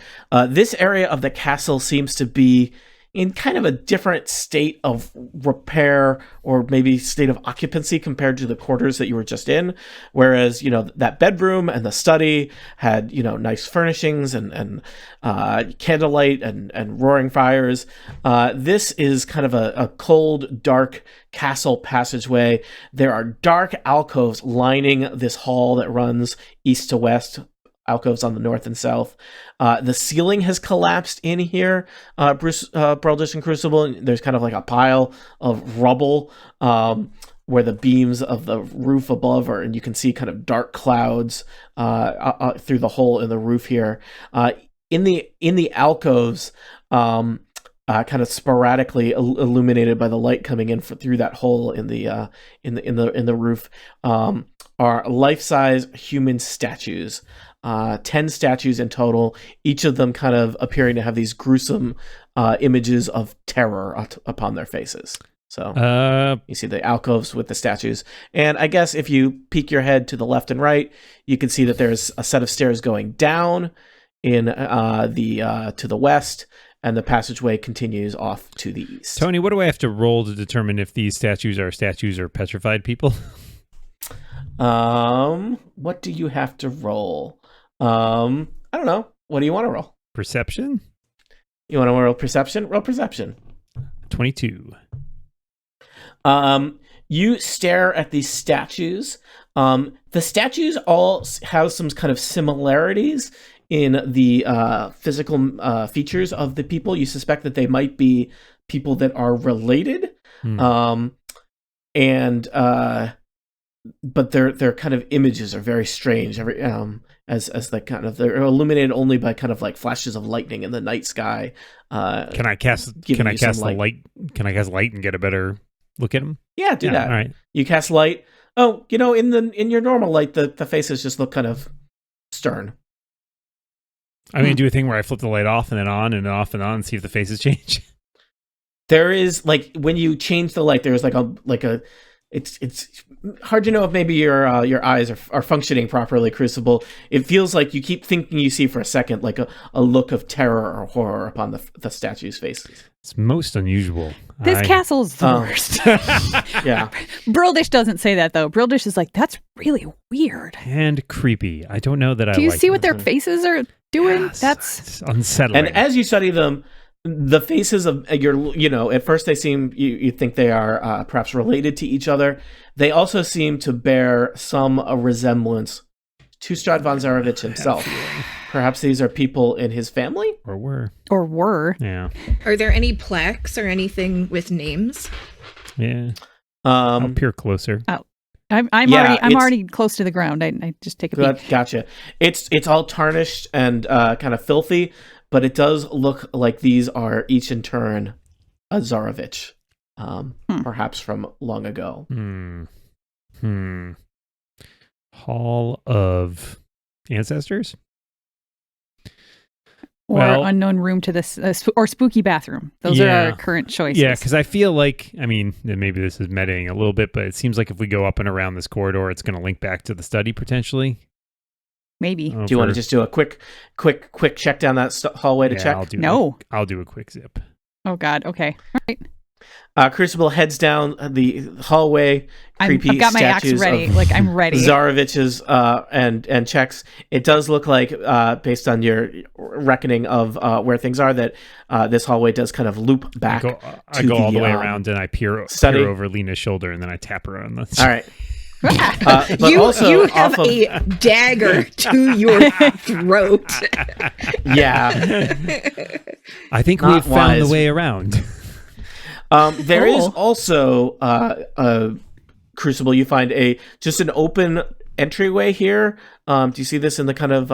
This area of the castle seems to be in kind of a different state of repair or maybe state of occupancy compared to the quarters that you were just in. Whereas, that bedroom and the study had, nice furnishings and candlelight and roaring fires. This is kind of a cold, dark castle passageway. There are dark alcoves lining this hall that runs east to west, alcoves on the north and south. The ceiling has collapsed in here, Broldish and Crucible. There's kind of like a pile of rubble where the beams of the roof above are, and you can see kind of dark clouds through the hole in the roof here. In the alcoves, kind of sporadically illuminated by the light coming in through that hole in the roof, are life-size human statues. 10 statues in total, each of them kind of appearing to have these gruesome images of terror upon their faces. So you see the alcoves with the statues. And I guess if you peek your head to the left and right, you can see that there's a set of stairs going down in to the west, and the passageway continues off to the east. Tony, what do I have to roll to determine if these statues are petrified people? What do you have to roll? I don't know. What do you want to roll? Perception? You want to roll perception? Roll perception. 22. You stare at these statues. The statues all have some kind of similarities in the physical features of the people. You suspect that they might be people that are related. But their kind of images are very strange. As the kind of, they're illuminated only by kind of like flashes of lightning in the night sky. Can I cast the light? Can I cast light and get a better look at them? Yeah, do that. All right. You cast light. Oh, in your normal light, the faces just look kind of stern. I'm gonna do a thing where I flip the light off and then on and off and on and see if the faces change. There is, like, when you change the light, there's like a it's hard to know if maybe your eyes are functioning properly, Crucible. It feels like you keep thinking you see for a second like a look of terror or horror upon the statues' faces. It's most unusual. This castle's the worst. Yeah. Broldish doesn't say that, though. Broldish is like, that's really weird. And creepy. I don't know that I Do you like see what them. their faces are doing? Yes, That's it's unsettling. And as you study them, the faces of at first they seem, you think they are perhaps related to each other. They also seem to bear some resemblance to Strahd von Zarovich himself. Perhaps these are people in his family? or were. or were. Yeah. Are there any plaques or anything with names? Yeah. I'll peer closer. I'm Yeah, already close to the ground. I just take a peek. Gotcha. It's all tarnished and kind of filthy, but it does look like these are each in turn a Zarovich, perhaps from long ago. Hall of Ancestors? or Well- unknown room to this, or spooky bathroom. Those are Yeah. our current choices. Yeah, because I feel like, I mean, maybe this is metaing a little bit, but it seems like if we go up and around this corridor, it's going to link back to the study potentially. Maybe. Do you want to just do a quick check down that hallway to check? I'll do a quick zip. Oh God. Okay. All right. Crucible heads down the hallway. Creepy I've got my axe statues ready. of Like I'm ready. Zarovich's and checks. It does look like, based on your reckoning of where things are, that this hallway does kind of loop back. I go all the way around and I peer over Lena's shoulder and then I tap her on the. All right. But You also have off of, a dagger to your throat. yeah. I think Not we've found wise. the way around. There is also a Crucible. You find just an open entryway here. Do you see this in the kind of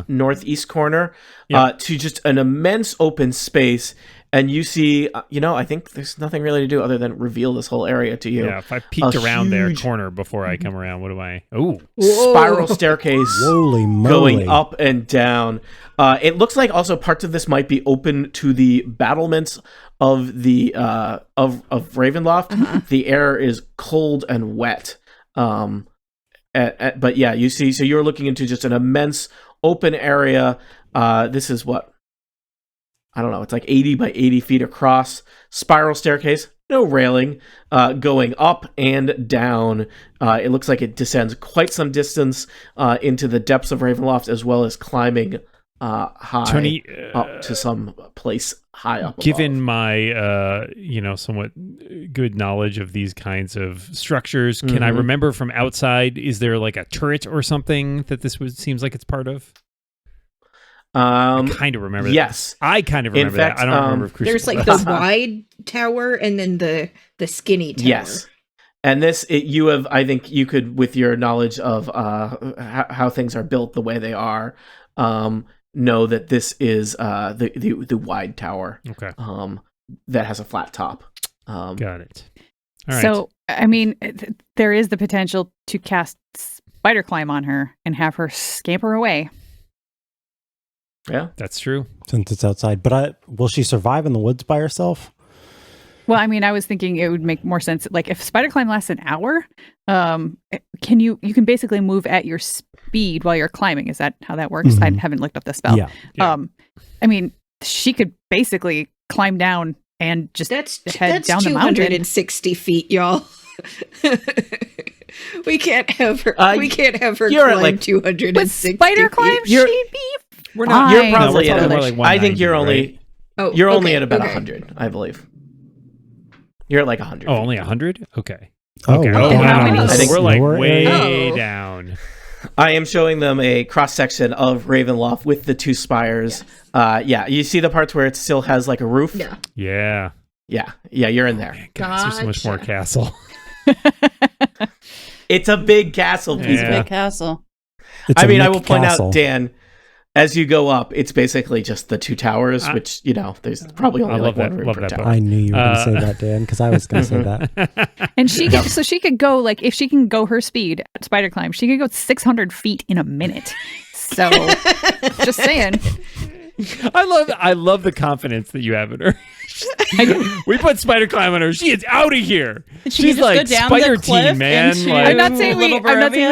northeast corner? Yep. To just an immense open space. And you see, I think there's nothing really to do other than reveal this whole area to you. Yeah, if I peeked around their huge- corner before I come around, what do I? Oh, Spiral staircase Holy moly. going up and down. It looks like also parts of this might be open to the battlements of the of Ravenloft. The air is cold and wet. But yeah, you see. So you're looking into just an immense open area. This is what, I don't know. It's like 80 by 80 feet across. Spiral staircase, no railing, going up and down. It looks like it descends quite some distance into the depths of Ravenloft, as well as climbing high Tony, up to some place high up. given above. my somewhat good knowledge of these kinds of structures, can I remember from outside? Is there like a turret or something that seems like it's part of? I kind of remember. Yes, that. I kind of remember fact, that. I don't remember if Crucible There's like does. the wide tower and then the skinny tower. yes. And I think you could, with your knowledge of how things are built the way they are, know that this is the wide tower. Okay. That has a flat top. Got it. All right. So, I mean, there is the potential to cast spider climb on her and have her scamper away. Yeah. That's true. Since it's outside. But will she survive in the woods by herself? Well, I mean, I was thinking it would make more sense. Like if spider climb lasts an hour, you can basically move at your speed while you're climbing. Is that how that works? I haven't looked up the spell. Yeah. I mean, she could basically climb down and just head down the mountain. 260 feet, y'all. We can't have her. We can't have her you're at, climb like- 260 With spider climb, feet. she'd be We're not. You're fine. probably No, we're at. probably more like I think you're 190, only. Oh, You're only okay, at about okay. 100, I believe. You're at like 100. Oh, only 100? Okay. Oh, Okay. wow. And how many- I think we're like lower way area? down. I am showing them a cross section of Ravenloft with the two spires. Yeah, you see the parts where it still has like a roof. Yeah. Yeah. Yeah, you're in there. God, there's so much more Gotcha. castle. It's a big castle piece. Yeah. Big castle. It's I a mean, I Nick will point Castle. out, Dan, as you go up, it's basically just the two towers, which, there's probably only I like love one that- room love per that tower. I knew you were going to say that, Dan, because I was going to say that. And she could, so she could go like if she can go her speed at spider climb, she could go 600 feet in a minute. So, just saying. I love the confidence that you have in her. We put spider climb on her. She is out of here. She She's can just like go down Spider the cliff Team, man. into- Like, I'm not saying we Little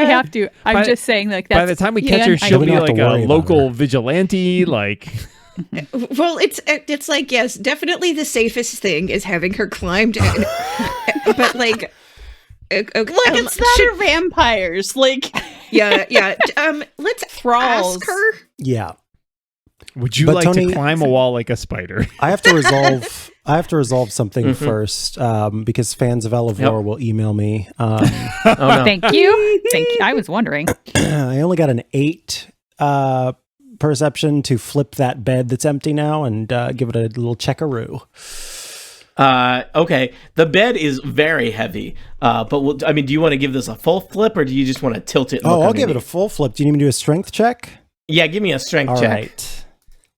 have to. I'm By- just saying like that's by the time we catch her, yeah, she'll I be don't have to like a worry about local her. vigilante. Like, Well, it's like, yes, definitely the safest thing is having her climb down. But like, Look, it's not her vampires. Like yeah. Let's Thralls. ask her. Yeah. would you But like Tony- to climb a wall like a spider? I have to resolve something first because fans of Elevore will email me. Oh, no. Thank you. I was wondering. I only got an 8 perception to flip that bed that's empty now and give it a little checkaroo. Okay, the bed is very heavy, but do you want to give this a full flip, or do you just want to tilt it? And Oh, look I'll give it a underneath? full flip. Do you need me to do a strength check? Yeah, give me a strength All check. right.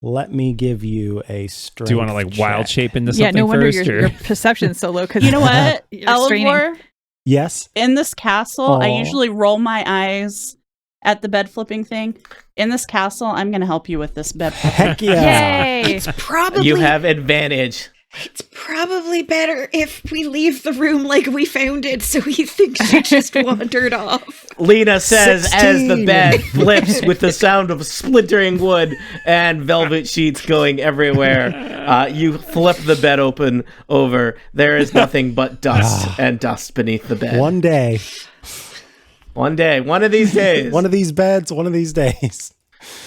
Let me give you a strength Do you want to like wild check. shape into Yeah, something no wonder first? your, or- your perception's so low because You know what? You're straining. Elevore, Yes. in this castle, I Aw. usually roll my eyes at the bed flipping thing. In this castle, I'm going to help you with this bed flipping. Heck yeah. Yay! It's probably You have advantage. It's probably better if we leave the room like we found it, so he thinks she just wandered off. Lena says as the 16. bed flips with the sound of splintering wood and velvet sheets going everywhere. You flip the bed open over. There is nothing but dust and dust beneath the bed. One day, One day, one of these days. one of these beds, one of these days.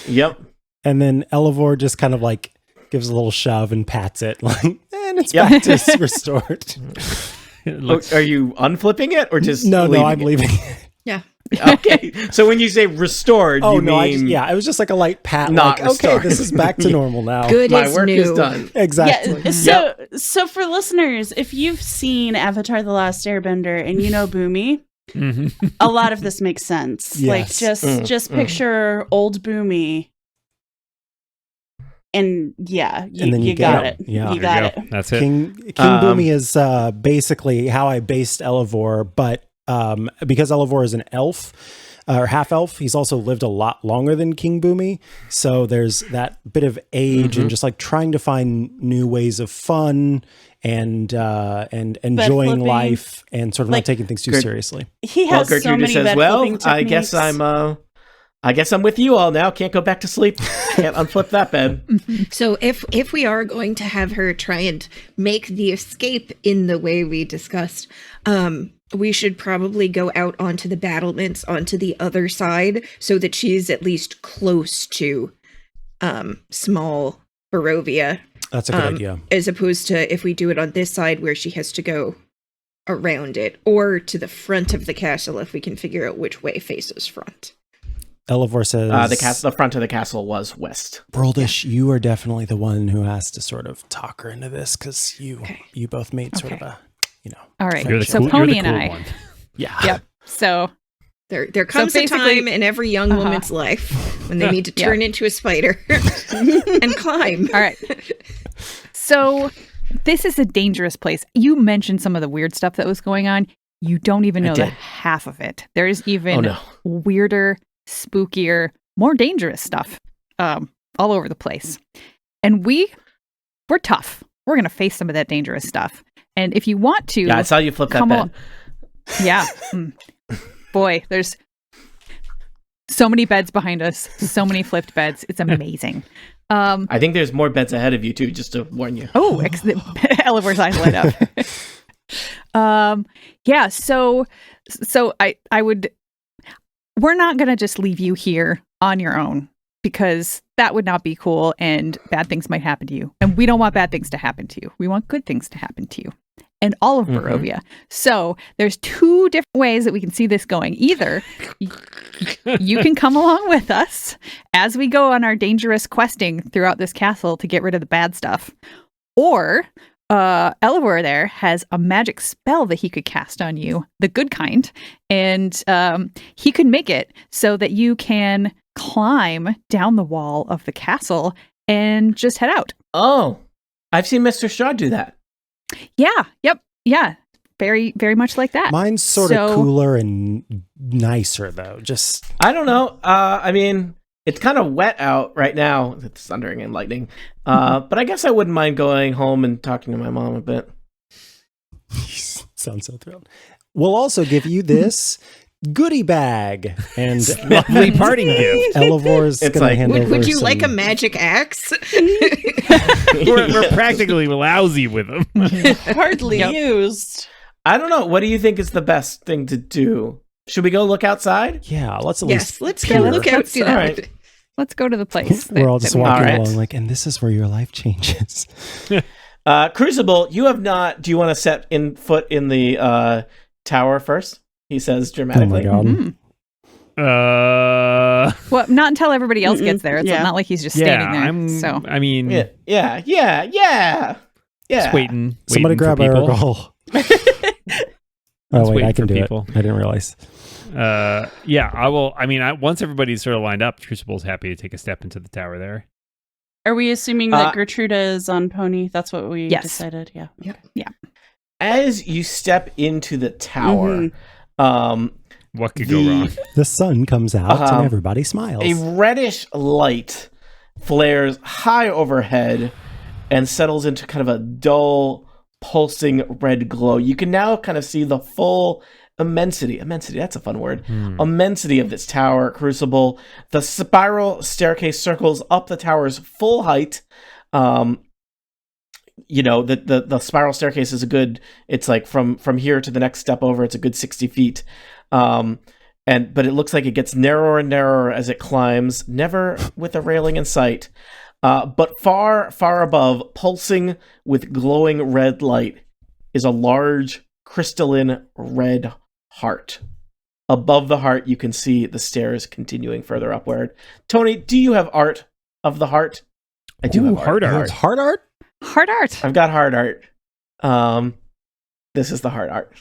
Yep. And then Elevor just kind of like gives a little shove and pats it, like, and it's back to restored. It looks- Are you unflipping it or just No, leaving I'm it? leaving it. Yeah. Okay. So when you say restored, Oh you no, mean it was just like a light pat. Not Like, okay, restored. this is back to normal now. Good my as work new. is done. Exactly. Yeah, so for listeners, if you've seen Avatar: The Last Airbender and you know Boomy, Mhm. a lot of this makes sense. Like Yes. just picture old Boomy, and yeah, And then you you got get it. it. Yeah. You There got go. it. That's it. King Boomy is basically how I based Elevor, but because Elevor is an elf or half elf, he's also lived a lot longer than King Boomy. So there's that bit of age and just like trying to find new ways of fun and enjoying flipping. life and sort of Like, not taking things too Gert- seriously. He Well, has so Gertrude many says, bed "Well, flipping I guess techniques. I guess I'm with you all now. Can't go back to sleep. Can't unflip that bed." So if we are going to have her try and make the escape in the way we discussed, we should probably go out onto the battlements onto the other side so that she's at least close to small Barovia, That's a good idea. as opposed to if we do it on this side where she has to go around it, or to the front of the castle if we can figure out which way faces front. Elevor says, The front of the castle was west. Broldish, you are definitely the one who has to sort of talk her into this because you both made sort of a, All right. You're the So cool- you're Pony the and cool I. one. yeah. Yep. So There comes a basically- time in every young woman's life when they need to turn into a spider and climb. all right. So this is a dangerous place. You mentioned some of the weird stuff that was going on. You don't even I know the did. half of it. There's even Oh no. weirder, spookier, more dangerous stuff all over the place. And we're tough. We're going to face some of that dangerous stuff. And if you want to, Yeah, I saw you flip that come bed. on. Yeah. Boy, there's so many beds behind us, so many flipped beds. It's amazing. I think there's more beds ahead of you too, just to warn you. Oh, Elivor's eyes light up. Yeah, so I would, we're not going to just leave you here on your own because that would not be cool and bad things might happen to you. And we don't want bad things to happen to you. We want good things to happen to you and all of Barovia. So there's two different ways that we can see this going. Either you can come along with us as we go on our dangerous questing throughout this castle to get rid of the bad stuff, or Elevor there has a magic spell that he could cast on you, the good kind, and he could make it so that you can climb down the wall of the castle and just head out. Oh, I've seen Mr. Straw do that. Yeah. Yep. Yeah. Very, very much like that. Mine's sort of cooler and nicer though. Just I don't know. I mean, it's kind of wet out right now. It's thundering and lightning. But I guess I wouldn't mind going home and talking to my mom a bit. sounds so thrilled. We'll also give you this goodie bag and Lovely parting gift. Elevor's It's gonna like, hand over Would you like a some- magic axe? We're practically lousy with them. Hardly Yep. used. I don't know. What do you think is the best thing to do? Should we go look outside? Yeah, let's at Yes, least let's peer. go look Let's do that. outside. Alright. Let's go to the place. We're all just walking Alright. along like, and this is where your life changes. Crucible, you have not. Do you want to set foot in the tower first? He says Oh my dramatically. god. Mhm. Well, not until everybody else gets there. It's Yeah. not like he's just Yeah, standing there. I mean, Yeah. just waiting. Somebody waiting grab for people. Aragol. Let's Oh wait, wait I for can do people. it. I didn't realize. Yeah, I will. I mean, once everybody's sort of lined up, Crucible's happy to take a step into the tower there. Are we assuming that Gertrude is on Pony? That's what we Yes. decided. Yeah. Yep. Yeah. As you step into the tower, What could go wrong? The sun comes out and everybody smiles. A reddish light flares high overhead and settles into kind of a dull, pulsing red glow. You can now kind of see the full immensity, that's a fun word, immensity of this tower crucible. The spiral staircase circles up the tower's full height. The spiral staircase is it's like from here to the next step over, it's a good 60 feet. But it looks like it gets narrower and narrower as it climbs, never with a railing in sight. But far, far above, pulsing with glowing red light, is a large crystalline red heart. Above the heart, you can see the stairs continuing further upward. Tony, do you have art of the heart? I do have heart art. Heart art? Heart art. I've got heart art. This is the heart art.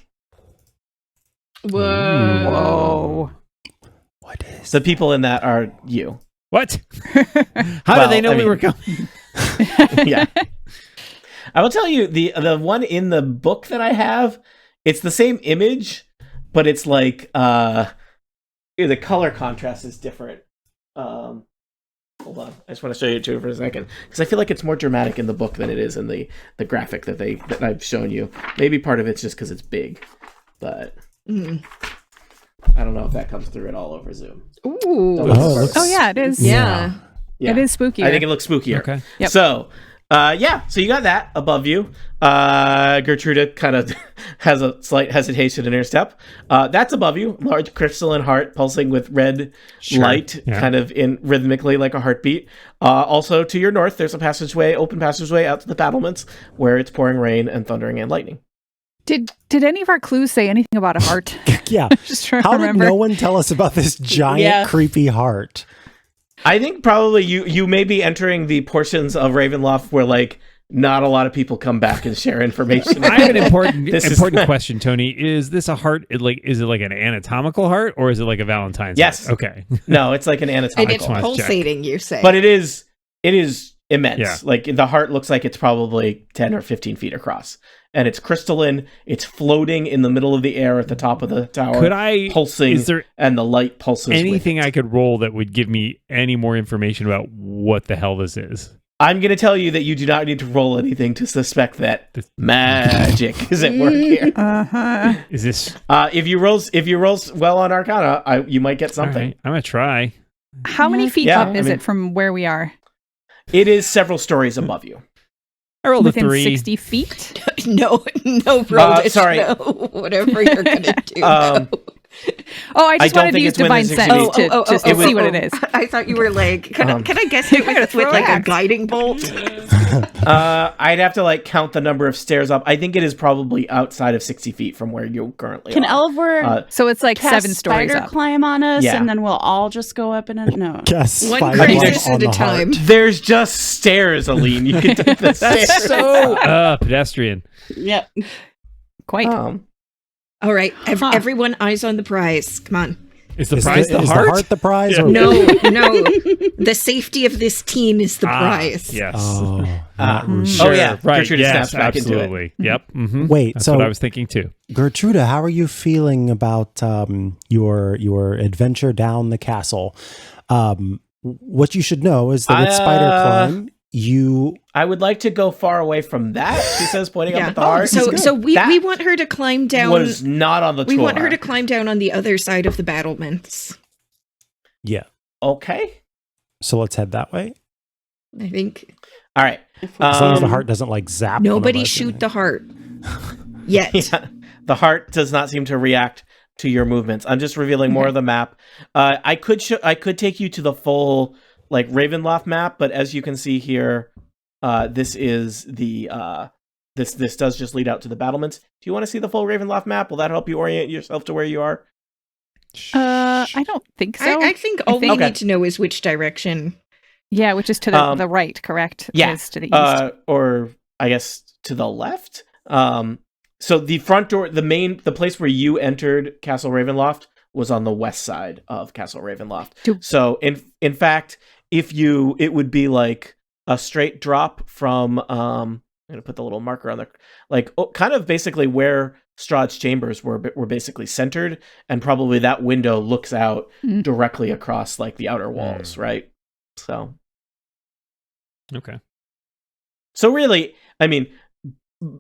Whoa. What is The people in that are you. What? How Well, did they know I we mean- were coming? Yeah. I will tell you, the one in the book that I have, it's the same image, but it's like the color contrast is different. Hold on, I just want to show you two for a second because I feel like it's more dramatic in the book than it is in the graphic that I've shown you. Maybe part of it's just because it's big, but I don't know if that comes through at all over Zoom. Ooh. Oh yeah, it is. Yeah. It is spooky. I think it looks spookier. Okay. Yep. So, so you got that above you. Gertruda kind of has a slight hesitation in her step. That's above you. Large crystalline heart pulsing with red light, Yeah. kind of in rhythmically like a heartbeat. Also to your north, there's a open passageway out to the battlements where it's pouring rain and thundering and lightning. Did any of our clues say anything about a heart? Yeah. Just trying How to did remember. no one tell us about this giant, creepy heart? I think probably you may be entering the portions of Ravenloft where like not a lot of people come back and share information. I have an important This is- question, Tony. Is this a heart? Is it like an anatomical heart, or is it like a Valentine's? Yes. Heart? Okay. No, it's like an And anatomical. it's Wanna check. pulsating, you say. But it is immense. Yeah. Like the heart looks like it's probably 10 or 15 feet across. And it's crystalline. It's floating in the middle of the air at the top of the tower. Could I? Pulsing, Is there and the light pulses with anything it. I could roll that would give me any more information about what the hell this is? I'm going to tell you that you do not need to roll anything to suspect that magic is at work here. Uh-huh. Is this If you roll well on Arcana, you might get something. all right, I'm gonna try. How many feet Yeah, up I is mean- it from where we are? It is several stories above you. I rolled Within a 3. 60 feet? no, Brodish, sorry. no. Whatever you're going to do. Um, no. Oh, I just don't wanted to think use it's within Divine 60 Sense feet. to just to see what it is. I thought you were like, can I guess it gotta with throw like a axe. guiding bolt? I'd have to like count the number of stairs up. I think it is probably outside of 60 feet from where you currently Can are. Elvor So it's like cast 7 stories spider up. climb on us, Yeah. and then we'll all just go up and no. Guess One spider crisis climb at on a the heart. time. There's just stairs, Aline. You can take the stairs. So pedestrian. Yep. Quite. All right, Huh. everyone, eyes on the prize. Come on. Is the Is prize the is heart? the prize? Yeah. Or No, no. The safety of this team is the prize. Yes. Oh, Oh, yeah. Right. Gertruda Yes, snaps back into it. absolutely. Yep. Mm-hmm. Wait, That's so what I was thinking too. Gertruda, how are you feeling about your adventure down the castle? What you should know is that with spider climb, you I would like to go far away from that, she says, pointing up Yeah. at the heart. So we That want her to climb down. was not on the tour. We want her to climb down on the other side of the battlements. yeah. Okay. So let's head that way. I think All right. As long as the heart doesn't like zap. one of nobody us. shoot the heart yet. Yeah. The heart does not seem to react to your movements. I'm just revealing more of the map. I could take you to the full like Ravenloft map, but as you can see here, this is the this does just lead out to the battlements. Do you want to see the full Ravenloft map? Will that help you orient yourself to where you are? I don't think so. I think all we Okay. need to know is which direction. Yeah, which is to the right, correct? Yeah. Is to the east. Or I guess to the left. So the front door, the place where you entered Castle Ravenloft was on the west side of Castle Ravenloft. So in fact, it would be like a straight drop from I'm gonna put the little marker on there, like kind of basically where Strahd's chambers were basically centered, and probably that window looks out directly across like the outer walls, right? So Okay. So really, I mean,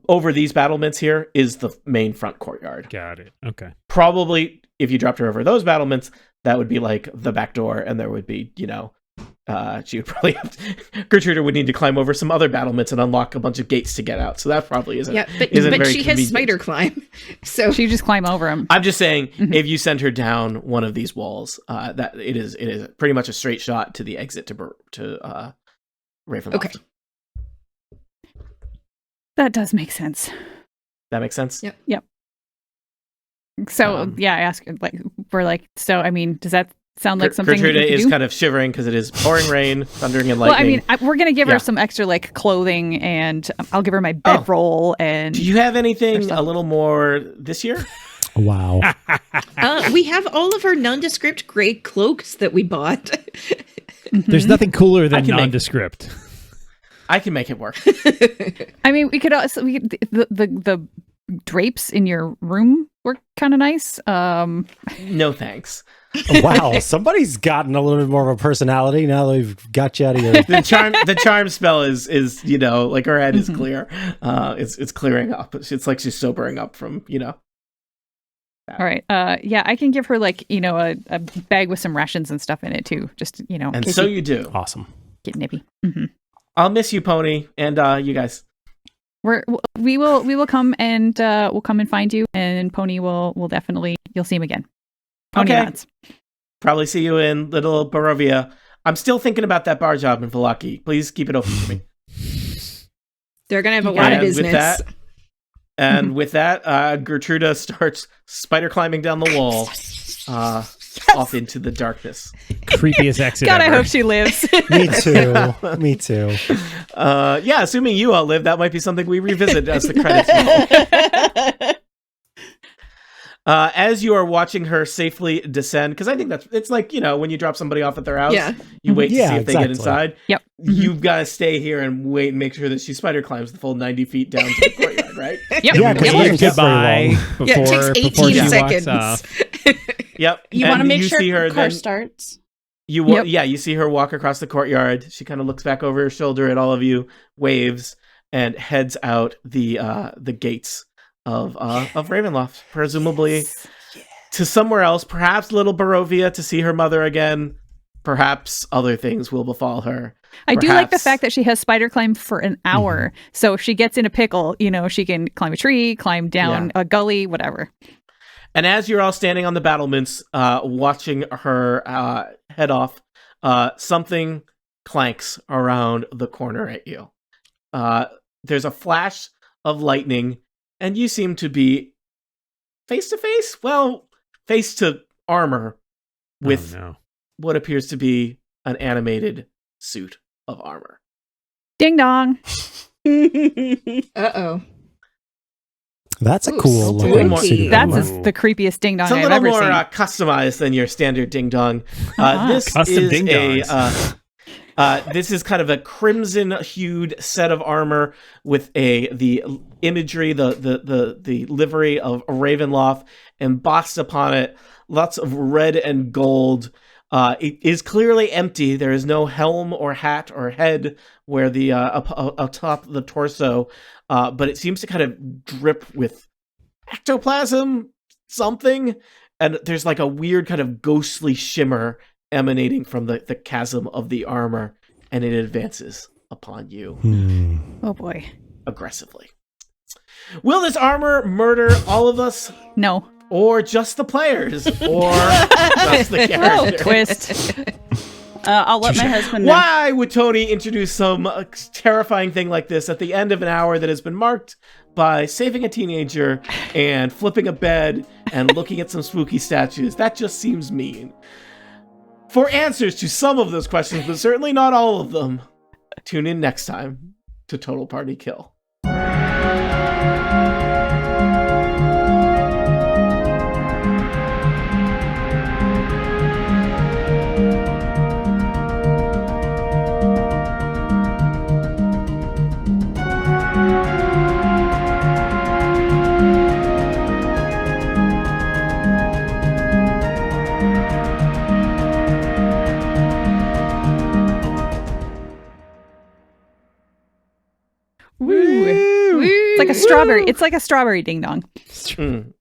over these battlements here is the main front courtyard. Got it. Okay. Probably, if you dropped her over those battlements, that would be like the back door, and there would be, she would probably Gertruda would need to climb over some other battlements and unlock a bunch of gates to get out. So that probably isn't. Yeah, but very she has convenient. spider climb, so She just climb over him. I'm just saying, if you send her down one of these walls, that it is pretty much a straight shot to the exit to Ravenloft. Okay. That does make sense. That makes sense. Yep. So yeah, I ask so I mean, does that sound like something Gertruda we could is do? kind of shivering because it is pouring rain, thundering and Well, lightning. I mean, we're gonna give Yeah. her some extra like clothing, and I'll give her my bedroll. And Do you have anything Or something. a little more this year? Wow. we have all of our nondescript gray cloaks that we bought. There's nothing cooler I than can make- nondescript. I can make it work. I mean, we could also the drapes in your room were kind of nice. No thanks. Wow. Somebody's gotten a little bit more of a personality now that we've got you out of your. The charm spell is like her head is clear. It's clearing up. It's like she's sobering up from All right. Yeah, I can give her like a bag with some rations and stuff in it too. Just in And case so you you do. Awesome. get nippy. Mm-hmm. I'll miss you, Pony, and you guys. We will come and we'll come and find you, and Pony will definitely, you'll see him again. Pony Okay. nods. Probably see you in Little Barovia. I'm still thinking about that bar job in Velaki. Please keep it open for me. They're gonna have a You lot got of it. business. With that, Gertruda starts spider climbing down the wall, off into the darkness. Creepiest exit God, ever. I hope she lives. Me too. Me too. Yeah, assuming you all live, that might be something we revisit as the credits roll. As you are watching her safely descend, because I think it's like, when you drop somebody off at their house, Yeah. you wait to Yeah, see if they get exactly. inside. Yep. You've got to stay here and wait and make sure that she spider climbs the full 90 feet down to the courtyard, right? Yep. Yeah, 'cause it doesn't take very Goodbye long. Yeah, it before, takes before 18 she seconds. walks off. Yep. You And want to make you sure see her the car then- starts. Yep. Yeah, you see her walk across the courtyard. She kind of looks back over her shoulder at all of you, waves, and heads out the gates of Ravenloft, presumably to somewhere else, perhaps Little Barovia to see her mother again. Perhaps other things will befall her. I do like the Perhaps- fact that she has spider climb for an hour. So if she gets in a pickle, she can climb a tree, climb down a gully, whatever. And as you're all standing on the battlements, watching her head off, something clanks around the corner at you. There's a flash of lightning, and you seem to be face to face? Well, face to armor with Oh, no. what appears to be an animated suit of armor. Ding dong. Uh-oh. That's a Ooh, cool spooky. looking suit of That's armor. the creepiest ding dong It's a I've little ever more seen. customized than your standard ding dong. Ah. This Custom is ding-dongs. this is kind of a crimson-hued set of armor with the imagery, the livery of Ravenloft embossed upon it. Lots of red and gold. It is clearly empty. There is no helm or hat or head where the atop the torso, but it seems to kind of drip with ectoplasm, something, and there's like a weird kind of ghostly shimmer emanating from the chasm of the armor, and it advances upon you Oh boy. aggressively. Will this armor murder all of us, No. or just the players, or just the character? Twist. I'll let my husband know. Why would Tony introduce some terrifying thing like this at the end of an hour that has been marked by saving a teenager and flipping a bed and looking at some spooky statues? That just seems mean. For answers to some of those questions, but certainly not all of them, tune in next time to Total Party Kill. strawberry. It's like a strawberry ding dong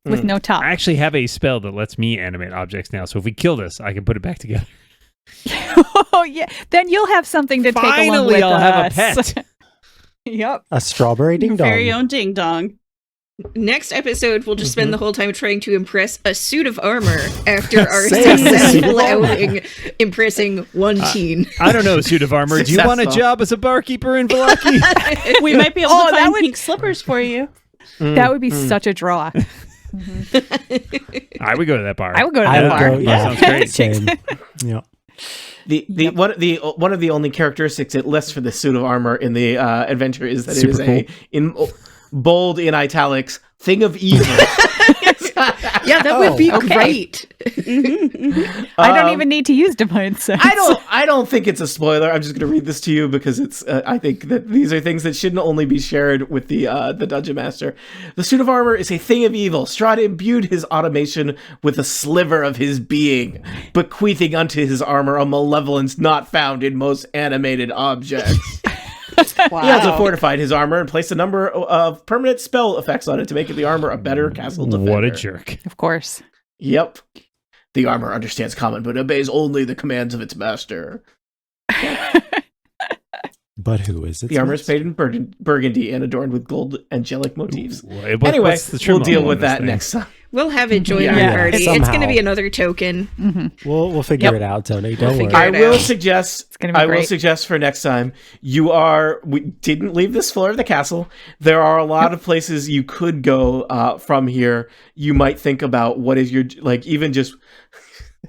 with no top. I actually have a spell that lets me animate objects now. So if we kill this, I can put it back together. Oh yeah, then you'll have something to take along Finally, with I'll us. have a pet. Yep. A strawberry ding Your dong. very own ding dong. Next episode, we'll just spend the whole time trying to impress a suit of armor after our Same. successful outing impressing one teen. I don't know, suit of armor. Do you want a Successful. job as a barkeeper in Velaki? We might be able Oh, to that find would- pink slippers for you. That would be such a draw. I would go to that bar. I would go to I that would bar. go, yeah. Sounds great. Same. Yeah. One of the only characteristics it lists for the suit of armor in the adventure is that Super it is in bold in italics thing of evil. Yeah, that would be great. I don't even need to use divine sense. I don't think it's a spoiler. I'm just going to read this to you because it's. I think that these are things that shouldn't only be shared with the dungeon master. The suit of armor is a thing of evil. Strahd imbued his automation with a sliver of his being, bequeathing unto his armor a malevolence not found in most animated objects. Wow. He also fortified his armor and placed a number of permanent spell effects on it to make the armor a better castle defender. What a jerk. Of course. Yep. The armor understands common, but obeys only the commands of its master. But who is it? The armor is painted in burgundy and adorned with gold angelic motifs. What- Anyway, what's the trim we'll deal level with on this that thing? next time. We'll have it join Yeah. our Yeah, party. It's somehow. going to be another token. We'll figure it out, Tony. Don't worry. figure I it will out. suggest. gonna be I will great. suggest for next time. We didn't leave this floor of the castle. There are a lot of places you could go from here. You might think about what is your even just.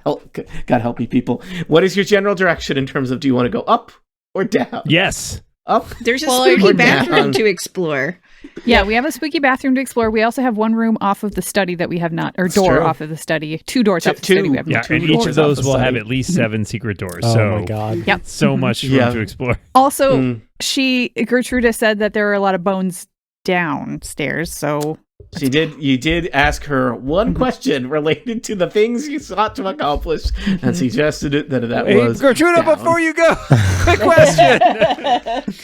God help me, people. What is your general direction in terms of do you want to go up or down? Yes. Up. There's a Well, spooky or bathroom down. to explore. Yeah, we have a spooky bathroom to explore. We also have one room off of the study that we have not, or That's door true. off of the study. Two doors off the study we have Yeah, not. Two and each doors of those off the will have side. at least 7 secret doors. Oh so my god. Yep. so much room Yeah. to explore. Also, Mm. Gertruda said that there are a lot of bones downstairs. So You did ask her one question related to the things you sought to accomplish, and suggested it that Hey, was Gertruda, down. before you go, quick question.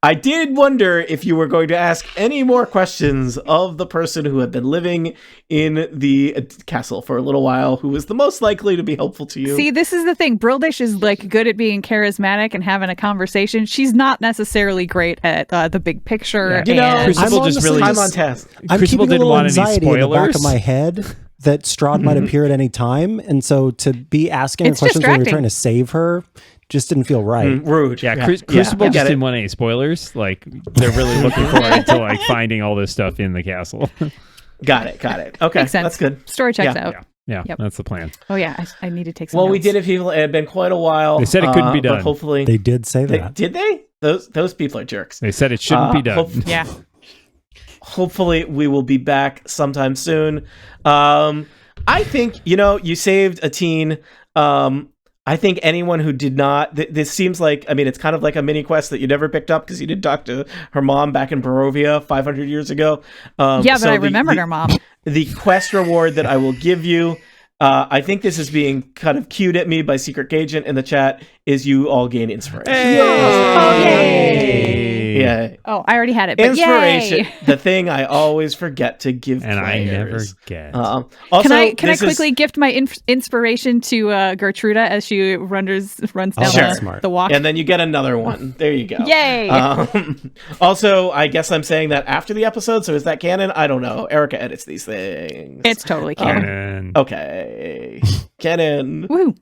I did wonder if you were going to ask any more questions of the person who had been living in the castle for a little while, who was the most likely to be helpful to you. see, this is the thing. Brildish is like good at being charismatic and having a conversation. She's not necessarily great at the big picture. You know, and- Crucible I'm just honestly really I'm just- on task. I'm Crucible keeping a didn't little want any anxiety in the back spoilers. of my head that Strahd might appear at any time, and so to be asking her It's questions when you're distracting. trying to save her just didn't feel right. Rude. Yeah, Crucible I just get it. didn't want any spoilers. Like they're really looking forward to like finding all this stuff in the castle. Got it. Okay, Makes sense. that's good. Story checks Yeah. out. Yeah, Yep. that's the plan. Oh yeah, I need to take some. Well, we notes. did it, people. It had been quite a while. They said it couldn't be but done. hopefully, They did say that. did they? Those people are jerks. They said it shouldn't be done. Yeah. Hopefully we will be back sometime soon. I think you saved a teen. I think anyone who did not, this seems like, I mean, it's kind of like a mini quest that you never picked up because you did talk to her mom back in Barovia 500 years ago. Yeah, but so I remembered her mom. The quest reward that I will give you, I think this is being kind of cued at me by Secret Agent in the chat, is you all gain inspiration. Oh, yay. Yeah. Oh, I already had it. But Inspiration, yay! the thing I always forget to give And I never players. get. Also, Can I this is- quickly gift my inspiration to Gertruda as she runs down Oh, Sure. that's smart. the walk? And then you get another one. There you go. Yay! Also, I guess I'm saying that after the episode, so is that canon? I don't know. Erica edits these things. It's totally canon. And Okay. Canon. Woo!